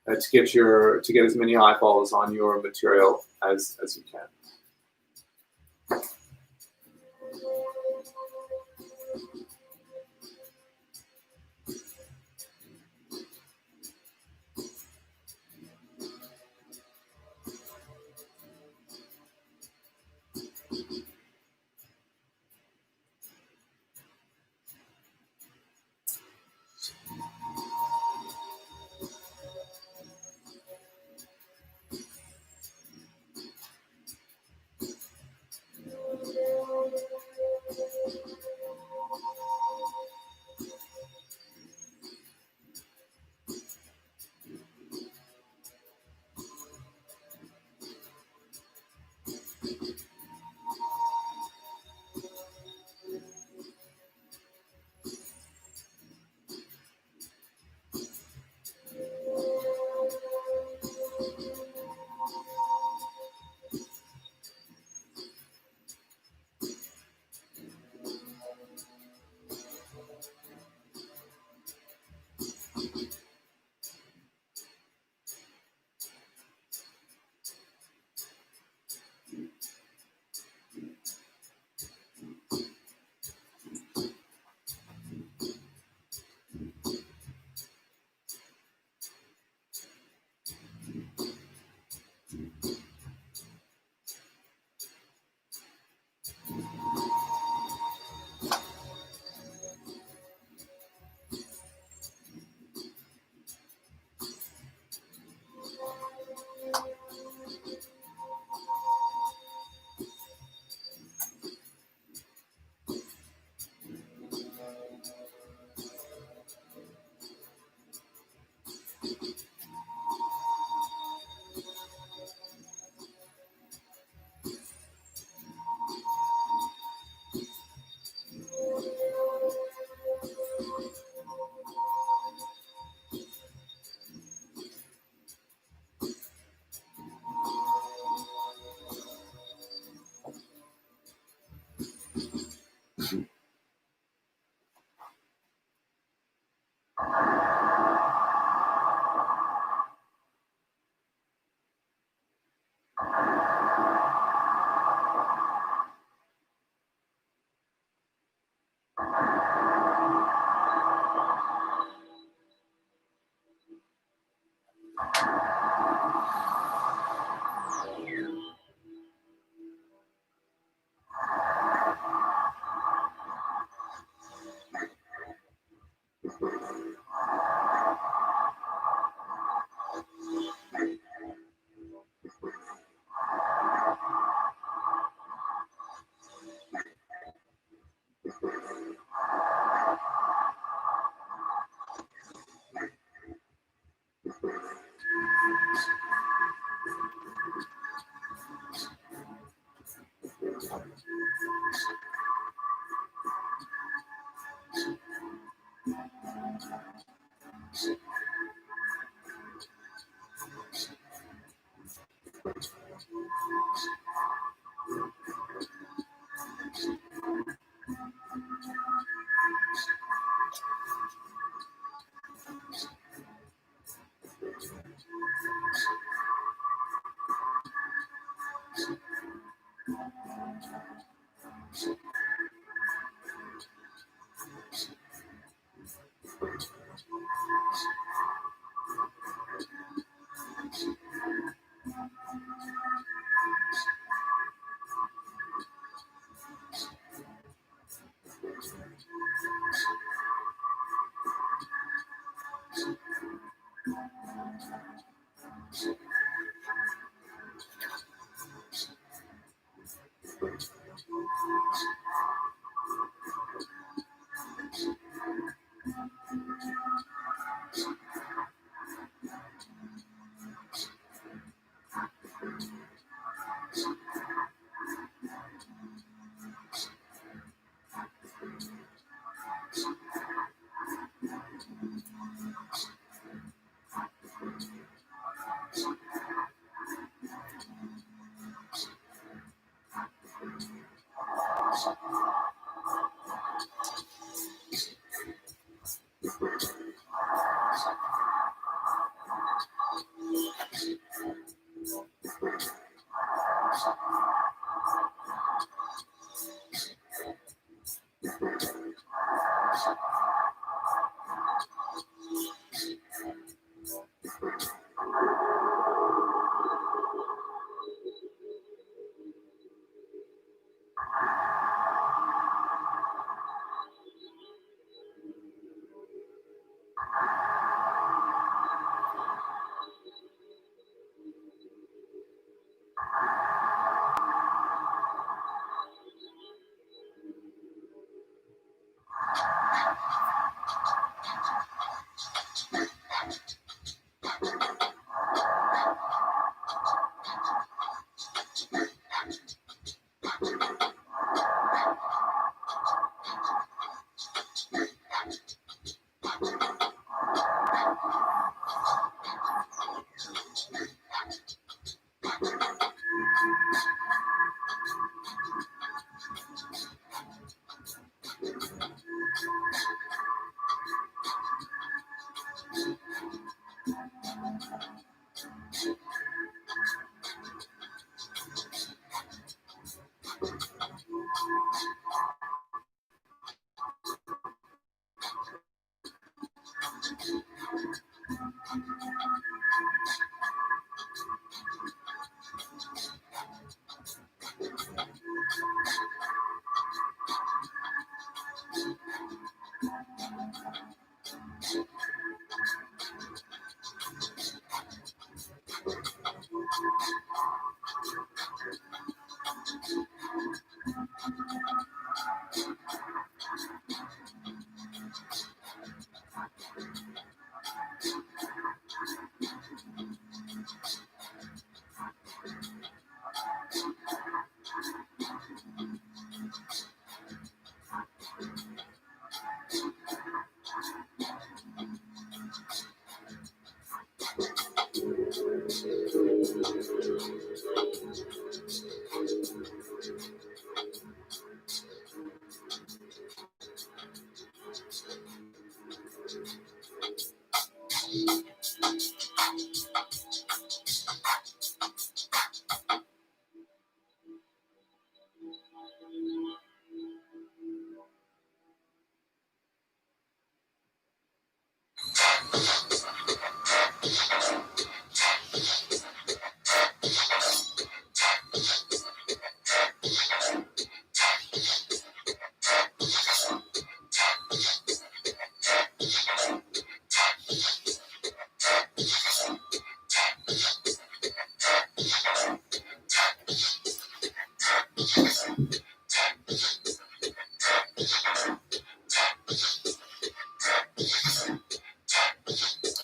to get as many eyeballs on your material as you can.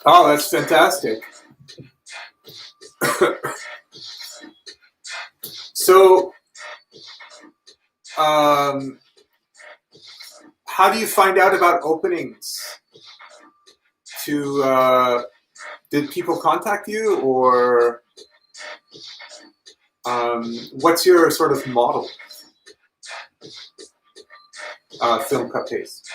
Oh, that's fantastic. So how do you find out about openings? Did people contact you, or what's your sort of model? Film cut paste.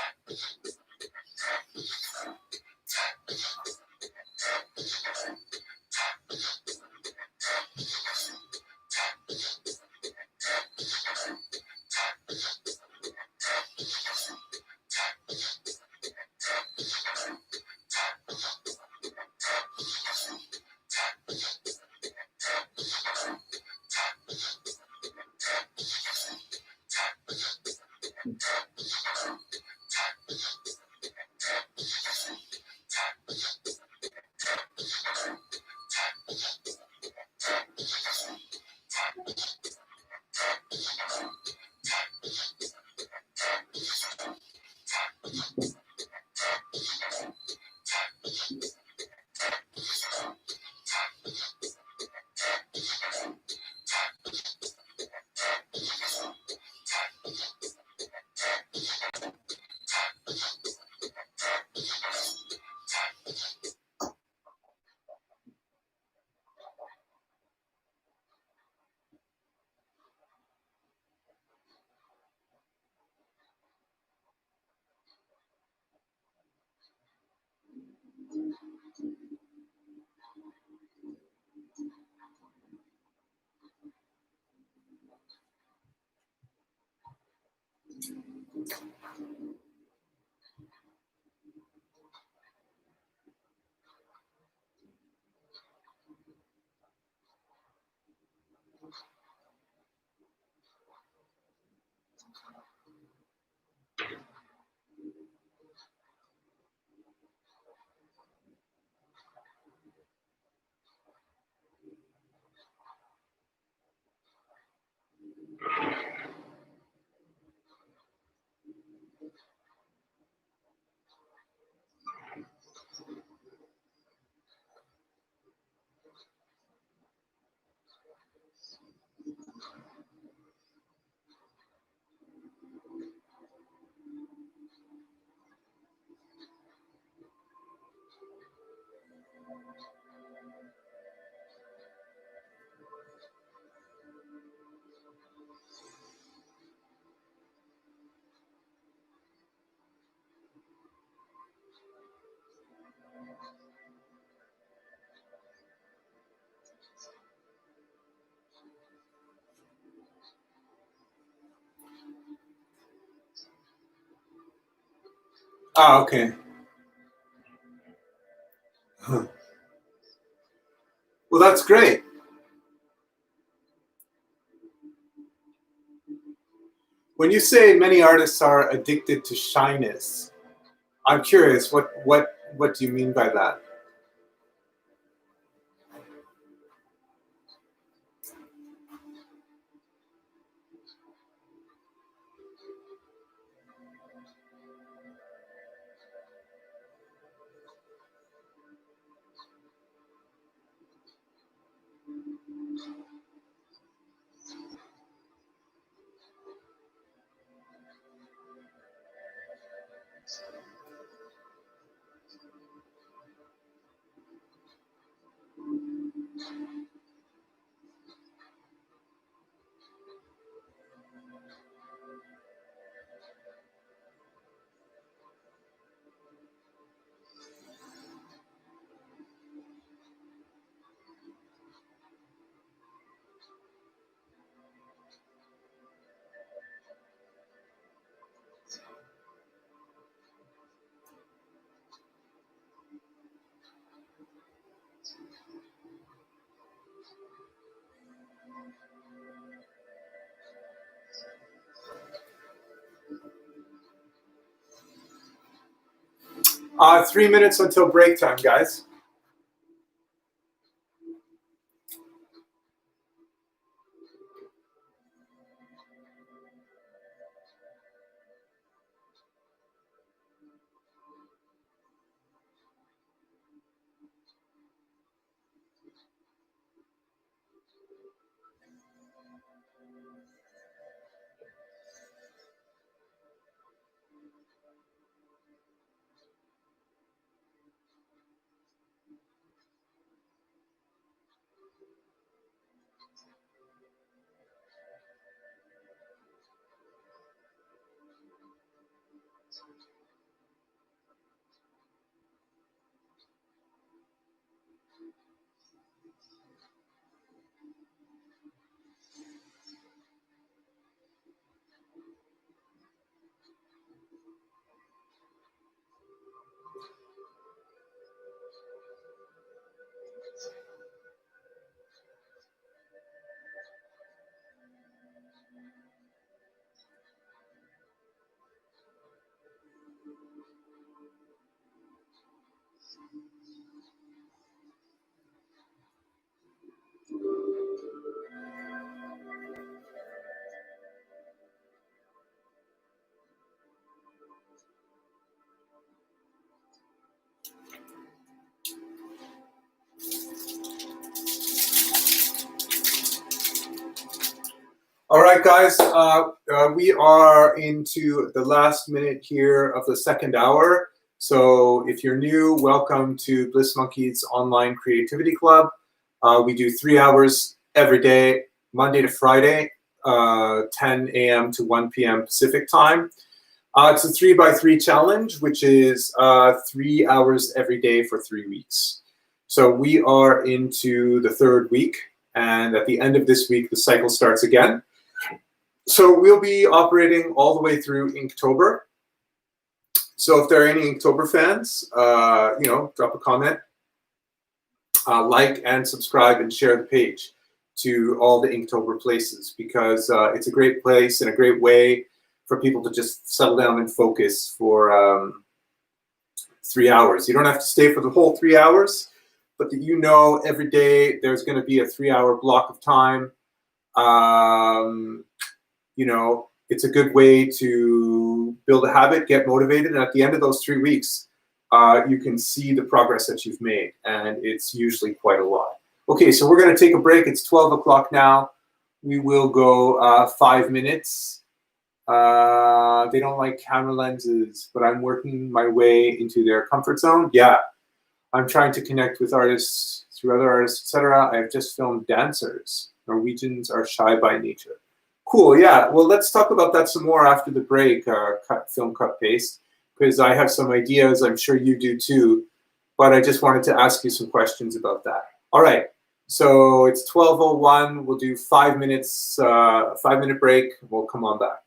Ah, okay. Huh. Well, that's great. When you say many artists are addicted to shyness, I'm curious. What do you mean by that? Three minutes until break time, guys. All right, guys, we are into the last minute here of the second hour. So if you're new, welcome to Bliss Monkey's Online Creativity Club. We do 3 hours every day, Monday to Friday, 10 a.m. to 1 p.m. Pacific time. It's a 3x3 challenge, which is 3 hours every day for 3 weeks. So we are into the third week, and at the end of this week, the cycle starts again. So we'll be operating all the way through Inktober. So if there are any Inktober fans, drop a comment, like and subscribe and share the page to all the Inktober places, because it's a great place and a great way for people to just settle down and focus for 3 hours. You don't have to stay for the whole 3 hours, but that every day there's going to be a 3-hour block of time. It's a good way to build a habit, get motivated, and at the end of those 3 weeks, you can see the progress that you've made, and it's usually quite a lot. Okay, so we're going to take a break. It's 12 o'clock now. We will go 5 minutes. They don't like camera lenses, but I'm working my way into their comfort zone. Yeah, I'm trying to connect with artists through other artists, etc. I've just filmed dancers. Norwegians are shy by nature. Cool, yeah. Well, let's talk about that some more after the break, film cut paste, because I have some ideas. I'm sure you do too, but I just wanted to ask you some questions about that. All right, so it's 12:01. We'll do 5 minutes, 5-minute break. We'll come on back.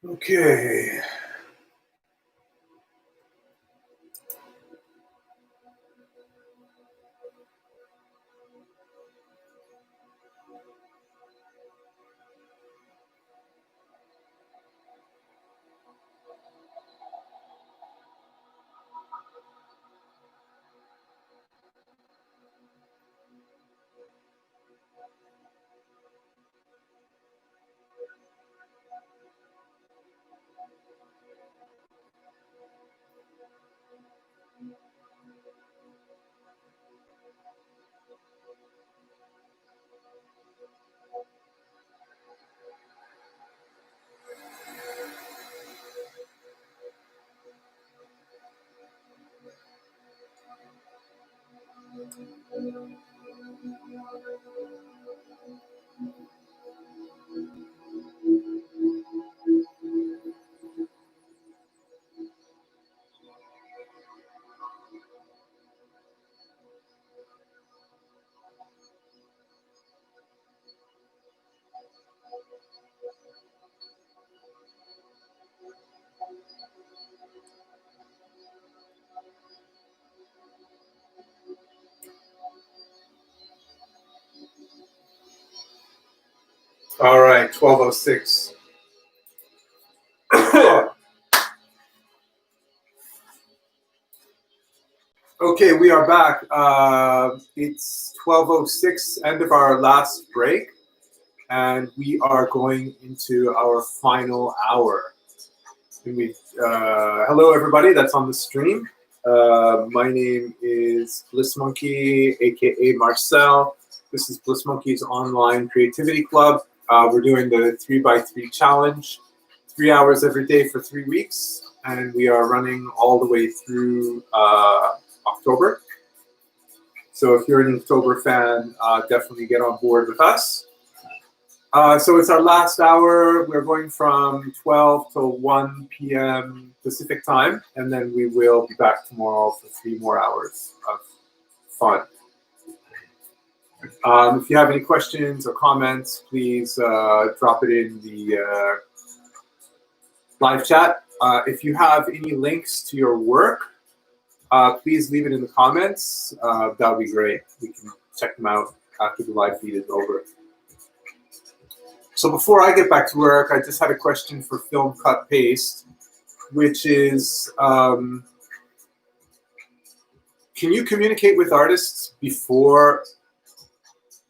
Okay. All right, 12:06. Okay, we are back. It's 12:06, end of our last break, and we are going into our final hour. And hello, everybody that's on the stream. My name is Bliss Monkey, aka Marcel. This is Bliss Monkey's online creativity club. We're doing the 3x3 challenge, 3 hours every day for 3 weeks, and we are running all the way through October. So if you're an Inktober fan, definitely get on board with us. So it's our last hour. We're going from 12 to 1 p.m. Pacific time, and then we will be back tomorrow for 3 more hours of fun. If you have any questions or comments, please drop it in the live chat. If you have any links to your work, please leave it in the comments. That would be great. We can check them out after the live feed is over. So before I get back to work, I just had a question for Film Cut Paste, which is, can you communicate with artists before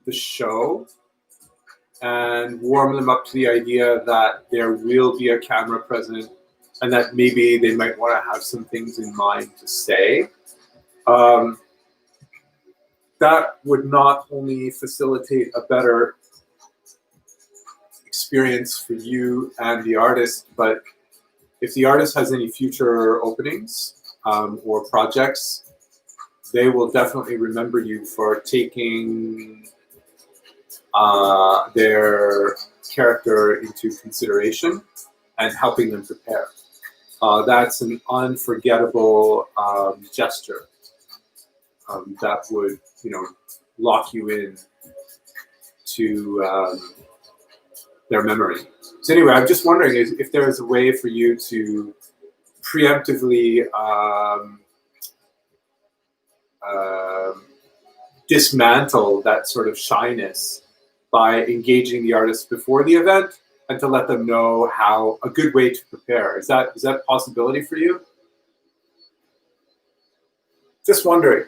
the show and warm them up to the idea that there will be a camera present and that maybe they might want to have some things in mind to say? That would not only facilitate a better experience for you and the artist, but if the artist has any future openings or projects, they will definitely remember you for taking their character into consideration and helping them prepare. That's an unforgettable gesture that would, lock you in to their memory. So anyway, I'm just wondering if there's a way for you to preemptively dismantle that sort of shyness by engaging the artist before the event and to let them know how a good way to prepare. Is that a possibility for you? Just wondering.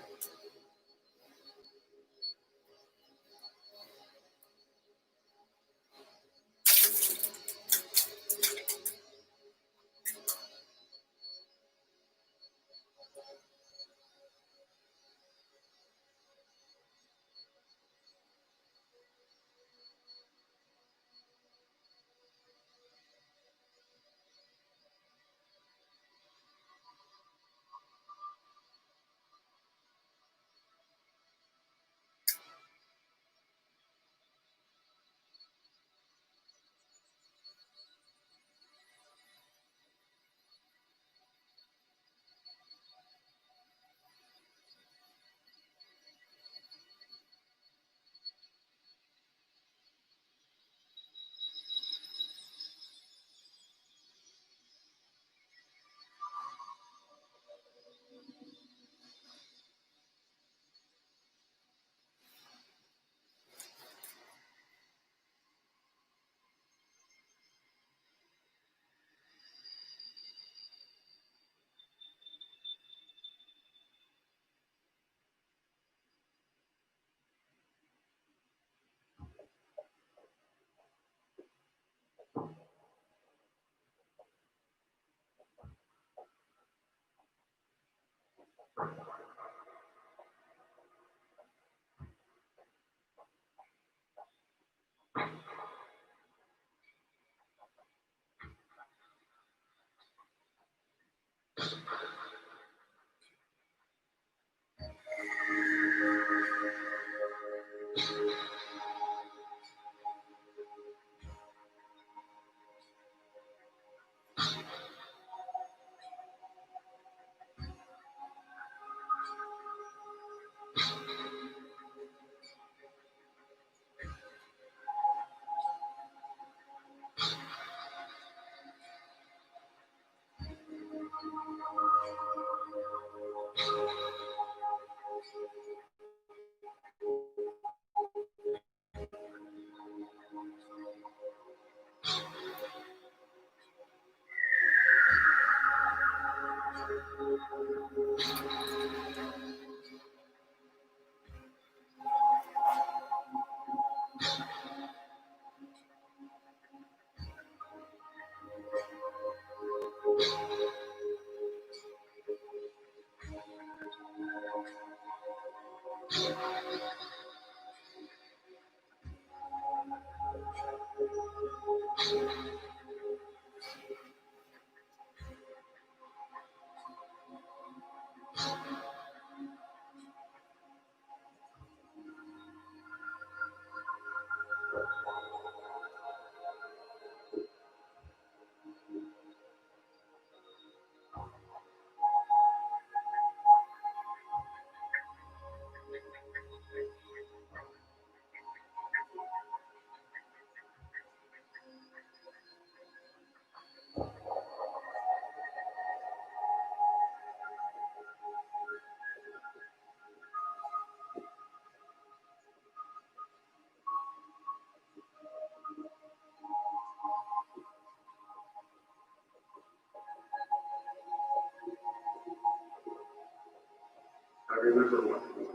remember what was going on.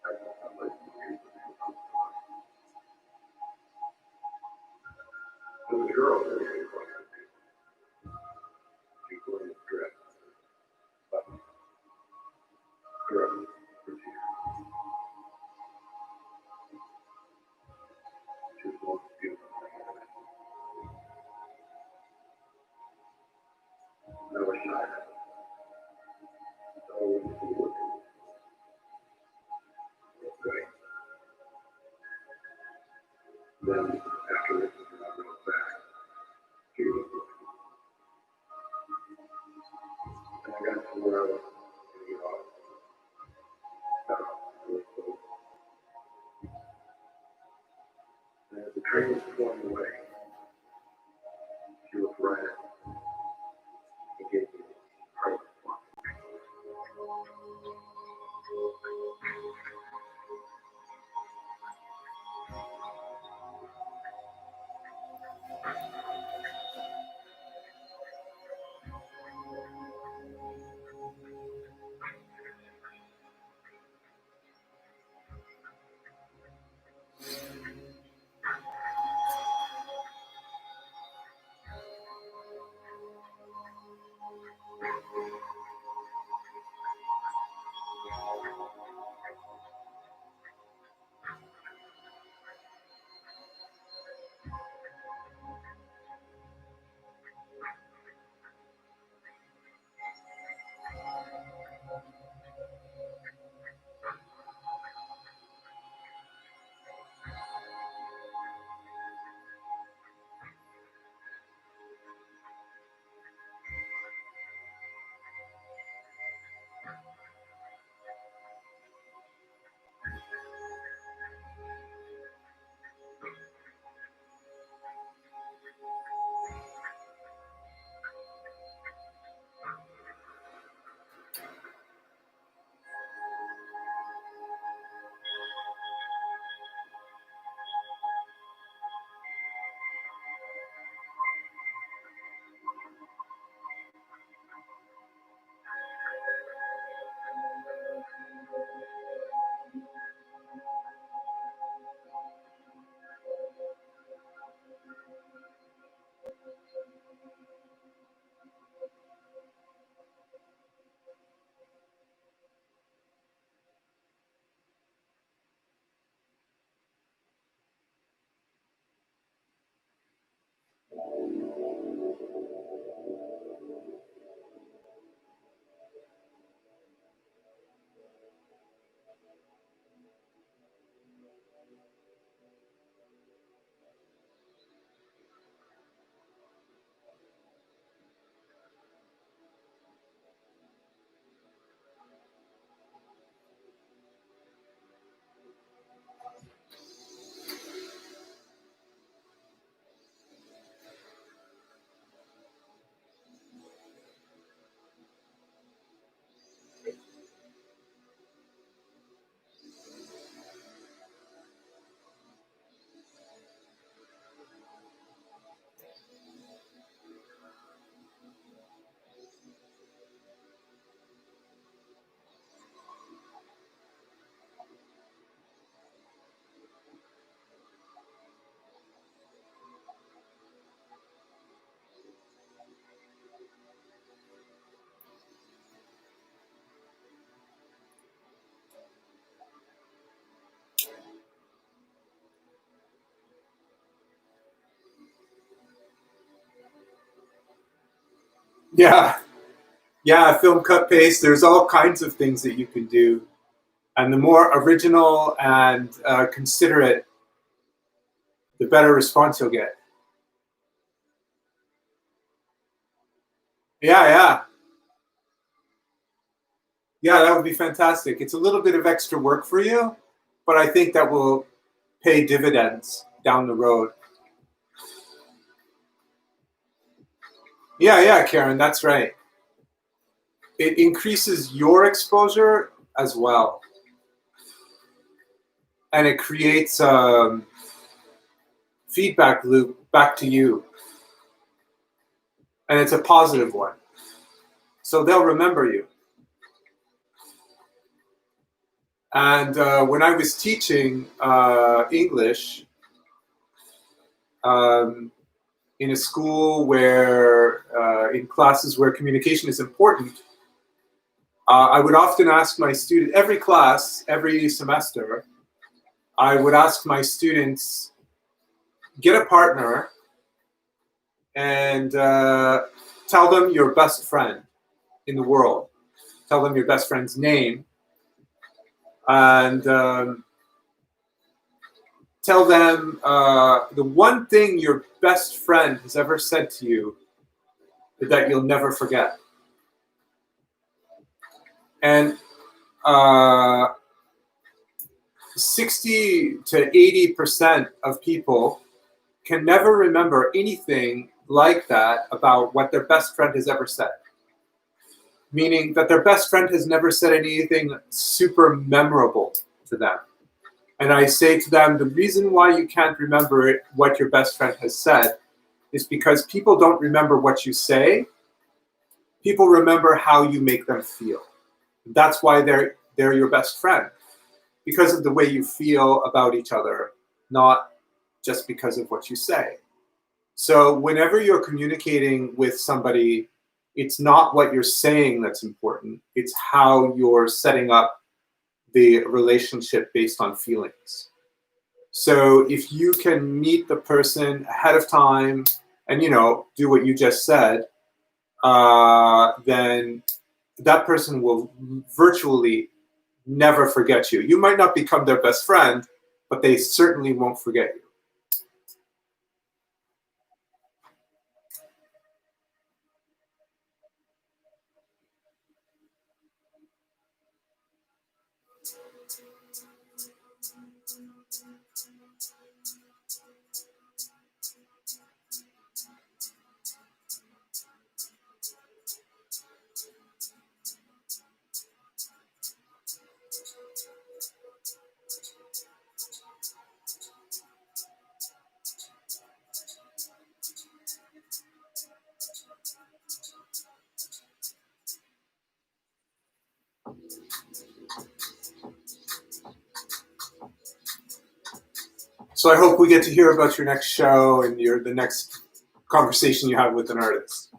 I like the girl that was she was dressed, but girl, she was most beautiful. I was shy. I was looking. Then after this, I went back. She was looking. And I got to where I was going to get off. And as the train was pulling away, she looked right at me and gave me a heart. Yeah, yeah, film cut paste. There's all kinds of things that you can do. And the more original and considerate, the better response you'll get. Yeah, yeah. Yeah, that would be fantastic. It's a little bit of extra work for you, but I think that will pay dividends down the road. Yeah, yeah, Karen, that's right. It increases your exposure as well. And it creates a feedback loop back to you. And it's a positive one. So they'll remember you. And when I was teaching English in a school where, in classes where communication is important, I would often ask my students, every class, every semester, I would ask my students, get a partner and tell them your best friend in the world. Tell them your best friend's name. And tell them the one thing your best friend has ever said to you that you'll never forget. And 60 to 80% of people can never remember anything like that about what their best friend has ever said. Meaning that their best friend has never said anything super memorable to them. And I say to them, the reason why you can't remember what your best friend has said is because people don't remember what you say. People remember how you make them feel. That's why they're your best friend. Because of the way you feel about each other, not just because of what you say. So whenever you're communicating with somebody, it's not what you're saying that's important. It's how you're setting up the relationship based on feelings. So if you can meet the person ahead of time and, do what you just said, then that person will virtually never forget you. You might not become their best friend, but they certainly won't forget you. So I hope we get to hear about your next show and the next conversation you have with an artist.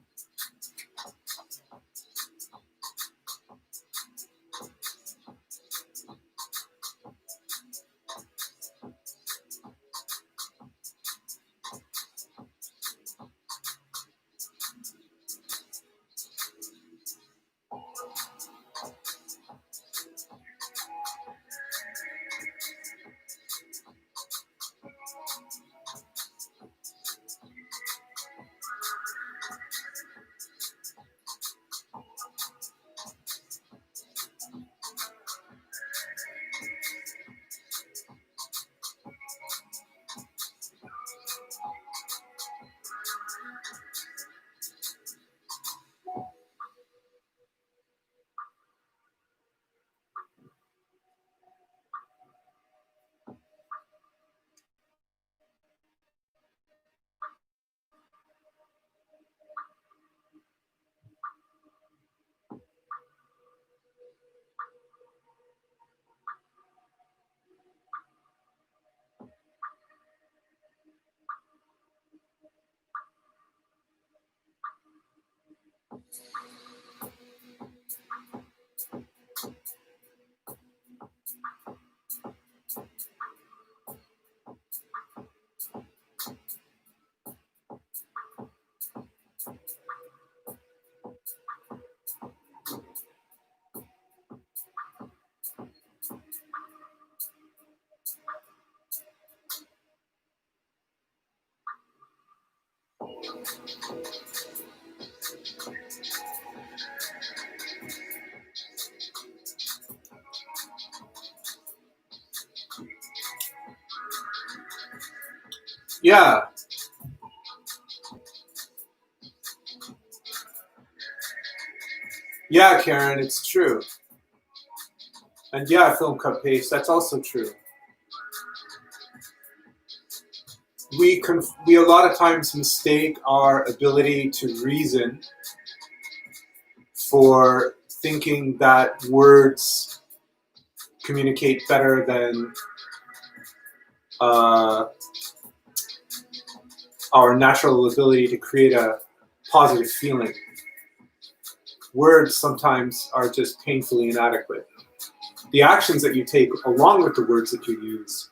Yeah. Yeah, Karen, it's true. And yeah, film cut paste, that's also true. We a lot of times mistake our ability to reason for thinking that words communicate better than our natural ability to create a positive feeling. Words sometimes are just painfully inadequate. The actions that you take along with the words that you use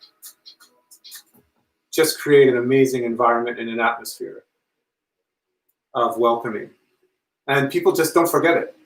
just create an amazing environment and an atmosphere of welcoming. And people just don't forget it.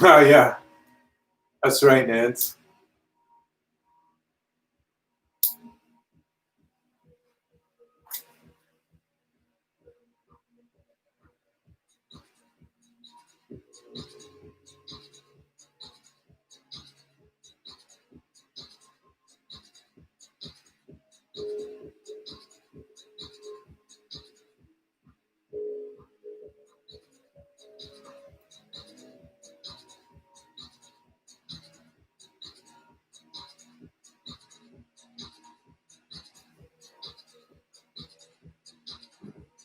Oh, yeah, that's right, Nance.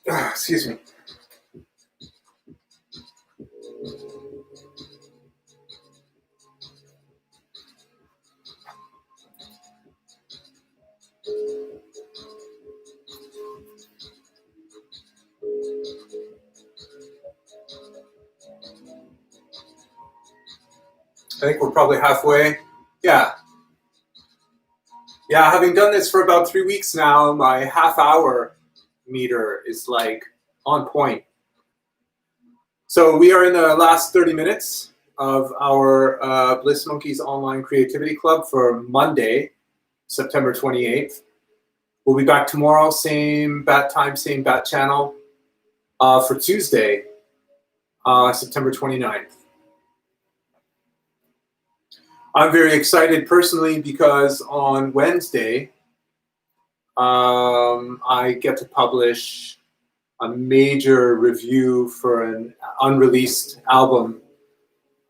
Excuse me. I think we're probably halfway. Yeah. Yeah, having done this for about 3 weeks now, my half-hour meter is like on point. So we are in the last 30 minutes of our Bliss Monkeys Online Creativity Club for Monday, September 28th. We'll be back tomorrow, same bat time, same bat channel, for Tuesday, September 29th. I'm very excited personally because on Wednesday, I get to publish a major review for an unreleased album.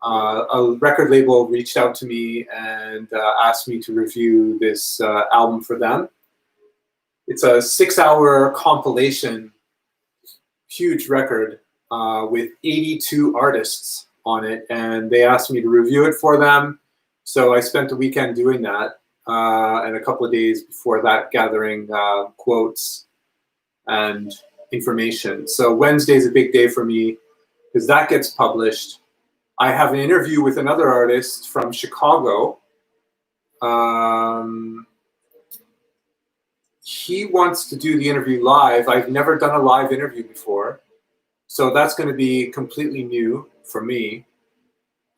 A record label reached out to me and asked me to review this album for them. It's a 6-hour compilation, huge record with 82 artists on it, and they asked me to review it for them. So I spent the weekend doing that, and a couple of days before that gathering quotes and information. So Wednesday's a big day for me because that gets published. I have an interview with another artist from Chicago. He wants to do the interview live. I've never done a live interview before, so that's going to be completely new for me.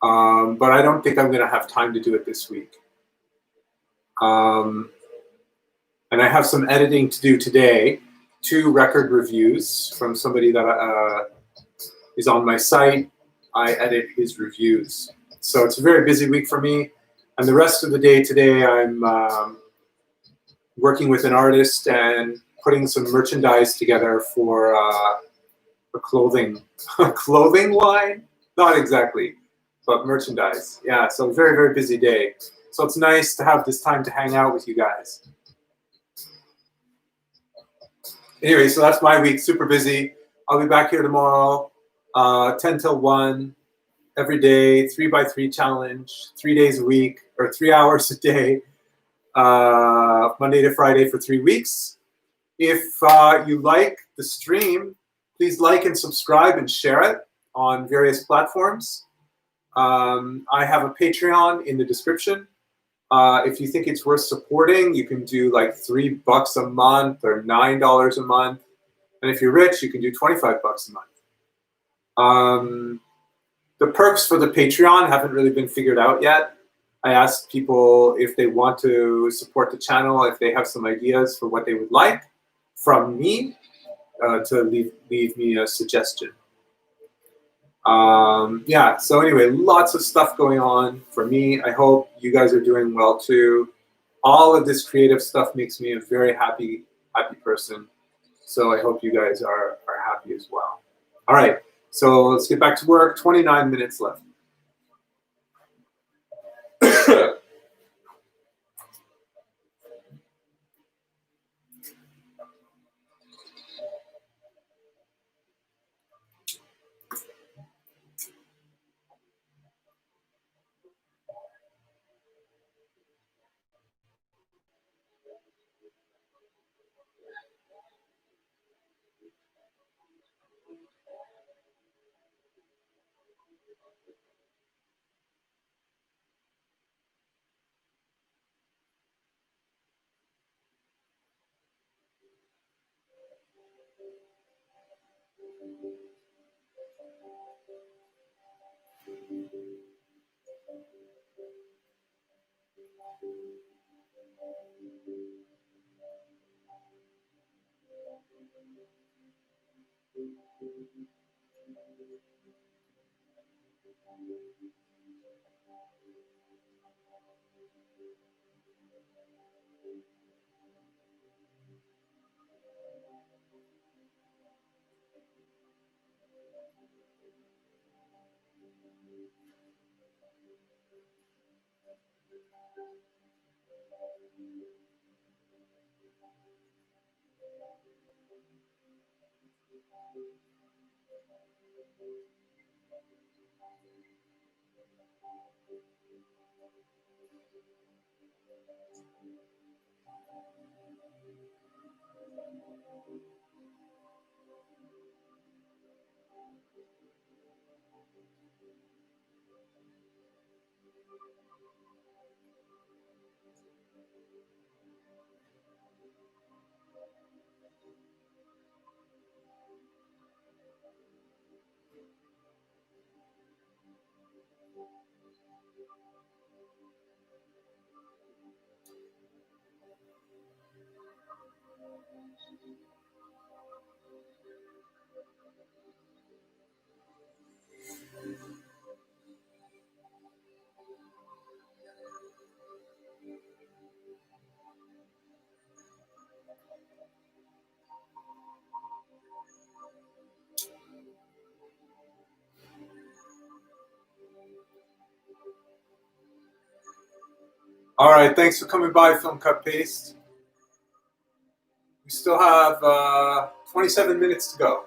But I don't think I'm going to have time to do it this week. And I have some editing to do today. 2 record reviews from somebody that is on my site. I edit his reviews. So it's a very busy week for me. And the rest of the day today, I'm working with an artist and putting some merchandise together for a clothing line? Not exactly, but merchandise. Yeah, so very, very busy day. So it's nice to have this time to hang out with you guys. Anyway, so that's my week, super busy. I'll be back here tomorrow, 10 till 1, every day, 3x3 challenge, 3 days a week, or 3 hours a day, Monday to Friday for 3 weeks. If you like the stream, please like and subscribe and share it on various platforms. I have a Patreon in the description. If you think it's worth supporting, you can do like $3 a month or $9 a month. And if you're rich, you can do $25 a month. The perks for the Patreon haven't really been figured out yet. I asked people if they want to support the channel, if they have some ideas for what they would like from me, to leave me a suggestion. Yeah, so anyway, lots of stuff going on for me. I hope you guys are doing well too. All of this creative stuff makes me a very happy person. So I hope you guys are happy as well. All right, so let's get back to work. 29 minutes left. All right, thanks for coming by, Film Cut Paste. We still have 27 minutes to go.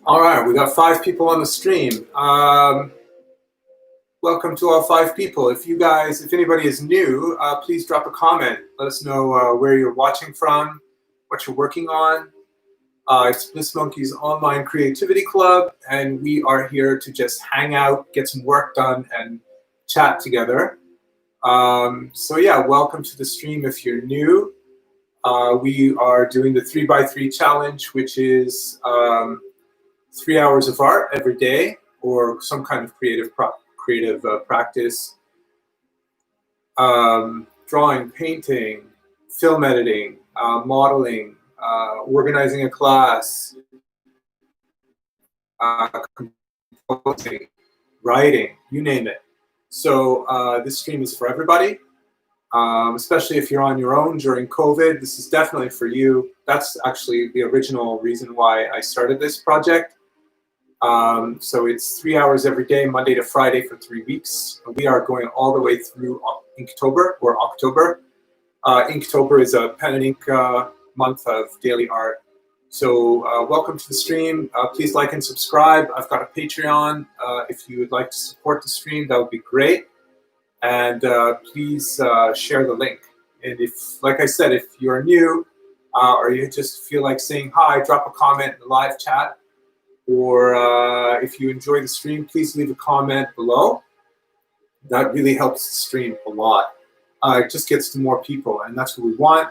All right, we got 5 people on the stream. Welcome to all 5 people. If anybody is new, please drop a comment. Let us know where you're watching from, what you're working on. It's Miss Monkey's Online Creativity Club, and we are here to just hang out, get some work done, and chat together. So yeah, welcome to the stream if you're new. We are doing the 3x3 challenge, which is 3 hours of art every day, or some kind of creative practice. Drawing, painting, film editing, modeling, organizing a class, composing, writing, you name it. So this stream is for everybody, especially if you're on your own during COVID. This is definitely for you. That's actually the original reason why I started this project. So it's 3 hours every day, Monday to Friday for 3 weeks. We are going all the way through Inktober or October. Inktober is a pen and ink month of daily art. So welcome to the stream. Please like and subscribe. I've got a Patreon. If you would like to support the stream, that would be great. And please share the link. And if, like I said, if you're new or you just feel like saying hi, drop a comment in the live chat. Or if you enjoy the stream, please leave a comment below. That really helps the stream a lot. It just gets to more people, and that's what we want.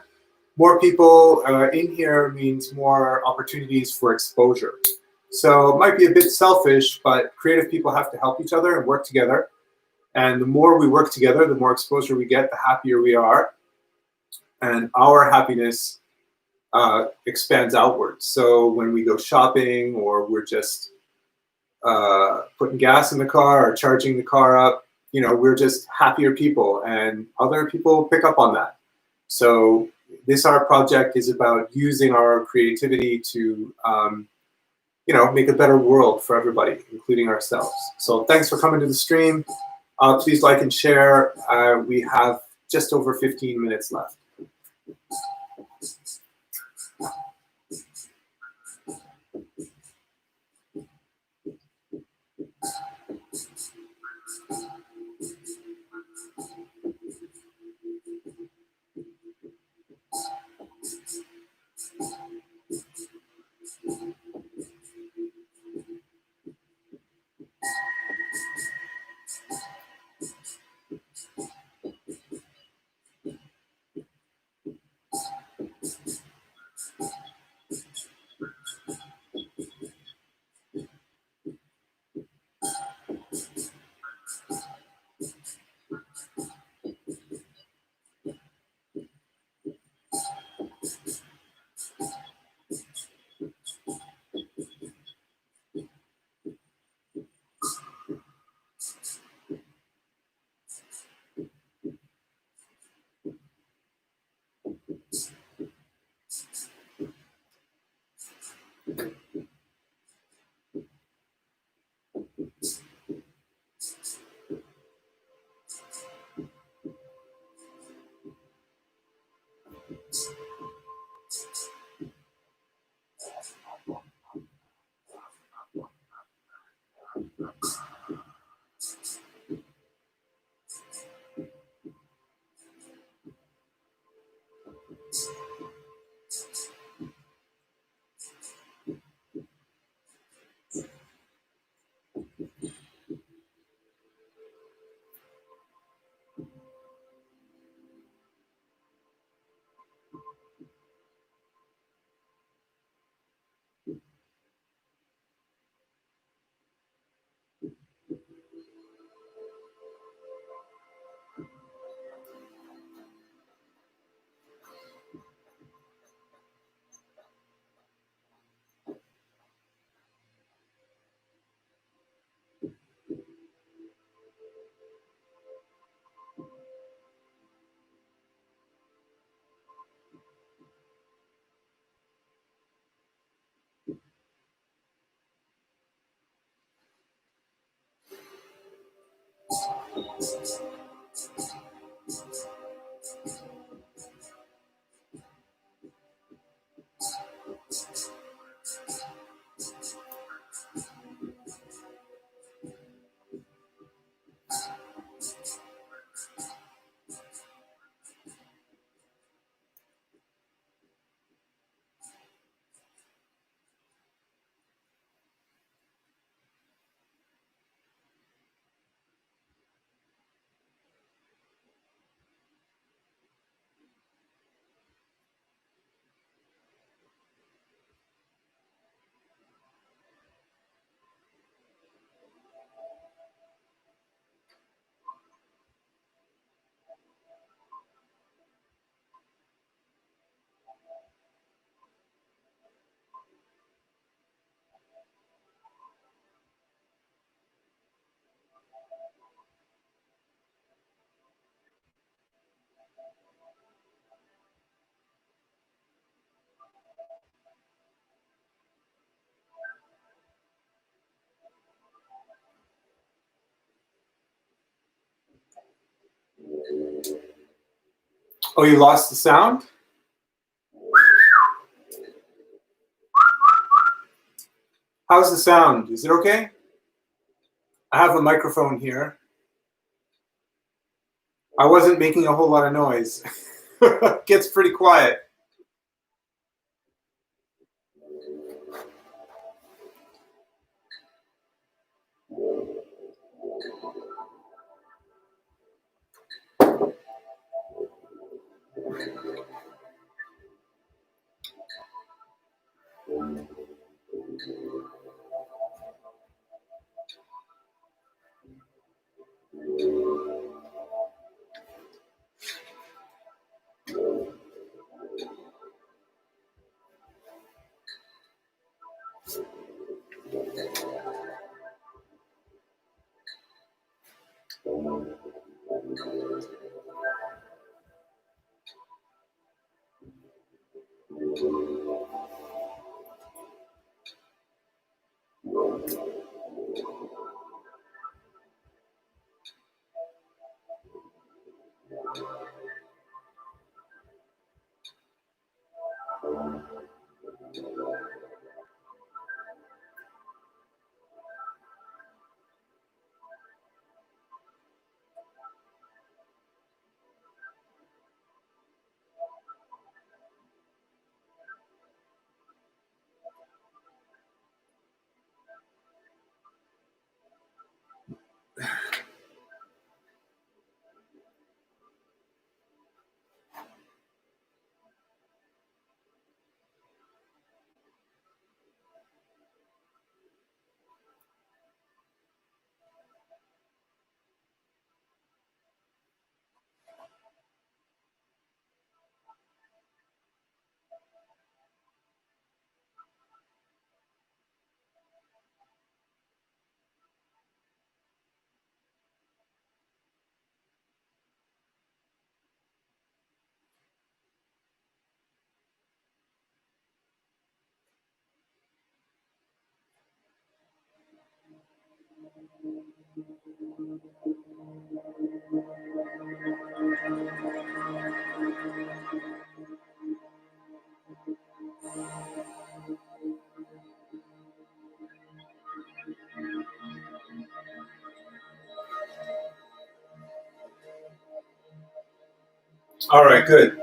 More people in here means more opportunities for exposure. So it might be a bit selfish, but creative people have to help each other and work together. And the more we work together, the more exposure we get, the happier we are. And our happiness expands outwards. So when we go shopping, or we're just putting gas in the car or charging the car up, you know, we're just happier people, and other people pick up on that. So this art project is about using our creativity to, you know, make a better world for everybody, including ourselves. So thanks for coming to the stream. Please like and share. We have just over 15 minutes left. Oh, you lost the sound? How's the sound? Is it okay? I have a microphone here. I wasn't making a whole lot of noise. It gets pretty quiet. All right, good.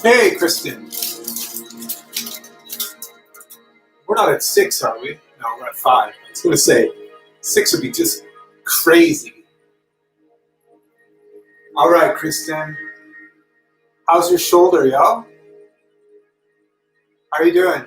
Hey, Kristen. We're not at 6, are we? No, we're at 5. I was going to say, 6 would be just crazy. All right, Kristen. How's your shoulder, yo? How are you doing?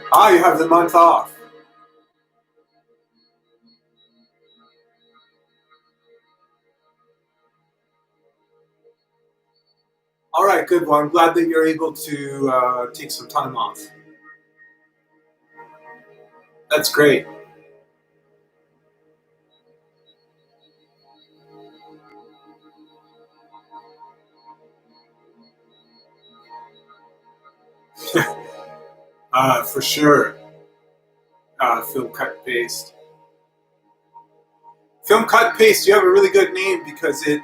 Ah, you have the month off. All right, good. Well, I'm glad that you're able to take some time off. That's great. For sure. Film cut paste. Film cut paste. You have a really good name because it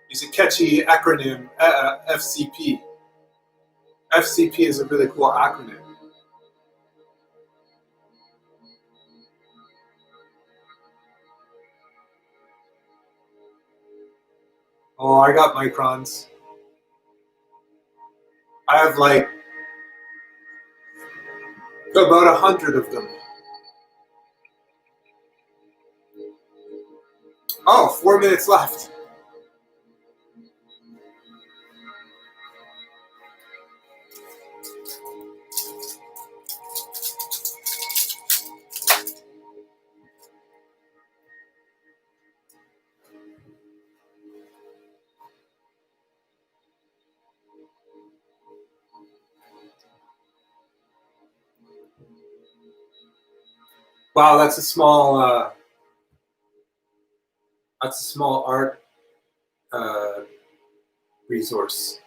is a catchy acronym. FCP. FCP is a really cool acronym. Oh, I got microns. I have like about 100 of them. Oh, 4 minutes left. Wow, that's a small art resource.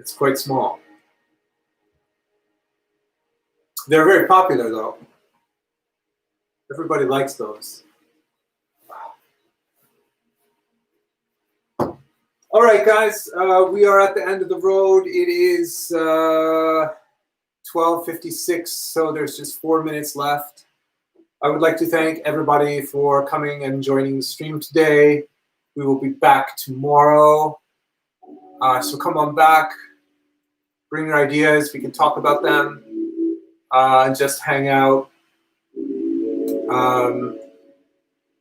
It's quite small. They're very popular though. Everybody likes those. All right, guys, we are at the end of the road. It is 12:56, so there's just 4 minutes left. I would like to thank everybody for coming and joining the stream today. We will be back tomorrow. So come on back, bring your ideas, we can talk about them, and just hang out.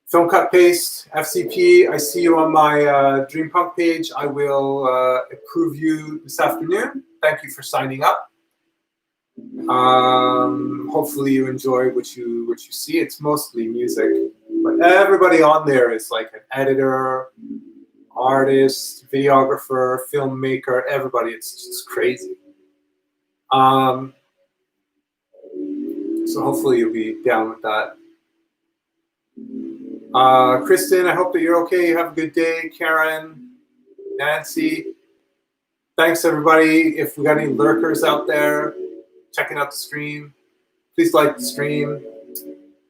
Film Cut Paste, FCP, I see you on my Dreampunk page. I will approve you this afternoon. Thank you for signing up. Hopefully you enjoy what you see. It's mostly music, but everybody on there is like an editor, artist, videographer, filmmaker, everybody. It's just crazy. So hopefully you'll be down with that. Kristen, I hope that you're okay. You have a good day. Karen, Nancy, thanks everybody. If we got any lurkers out there checking out the stream, please like the stream,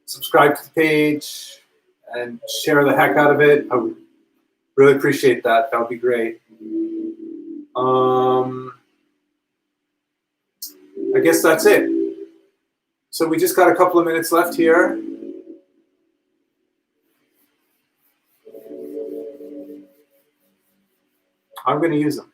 subscribe to the page, and share the heck out of it. I would really appreciate that. That would be great. I guess that's it. So we just got a couple of minutes left here. I'm going to use them.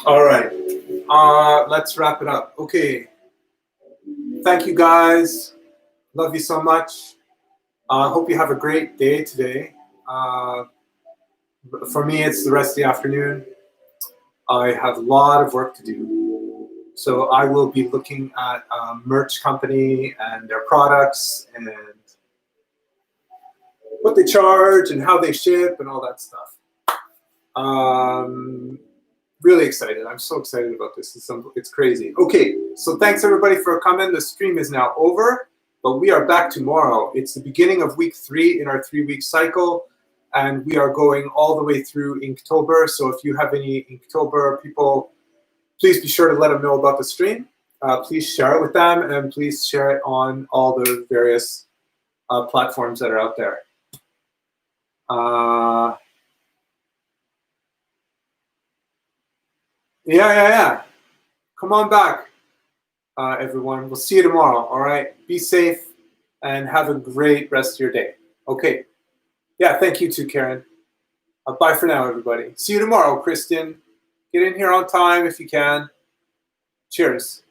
All right, let's wrap it up. Okay, thank you guys. Love you so much. Hope you have a great day today. For me, it's the rest of the afternoon. I have a lot of work to do. So I will be looking at a merch company and their products and what they charge and how they ship and all that stuff. Really excited. I'm so excited about this. It's crazy. Okay, so thanks everybody for coming. The stream is now over, but we are back tomorrow. It's the beginning of week 3 in our 3-week cycle, and we are going all the way through Inktober. So if you have any Inktober people, please be sure to let them know about the stream. Please share it with them, and please share it on all the various platforms that are out there. Yeah. Come on back, everyone. We'll see you tomorrow, all right? Be safe and have a great rest of your day. Okay. Yeah, thank you too, Karen. Bye for now, everybody. See you tomorrow, Kristen. Get in here on time if you can. Cheers.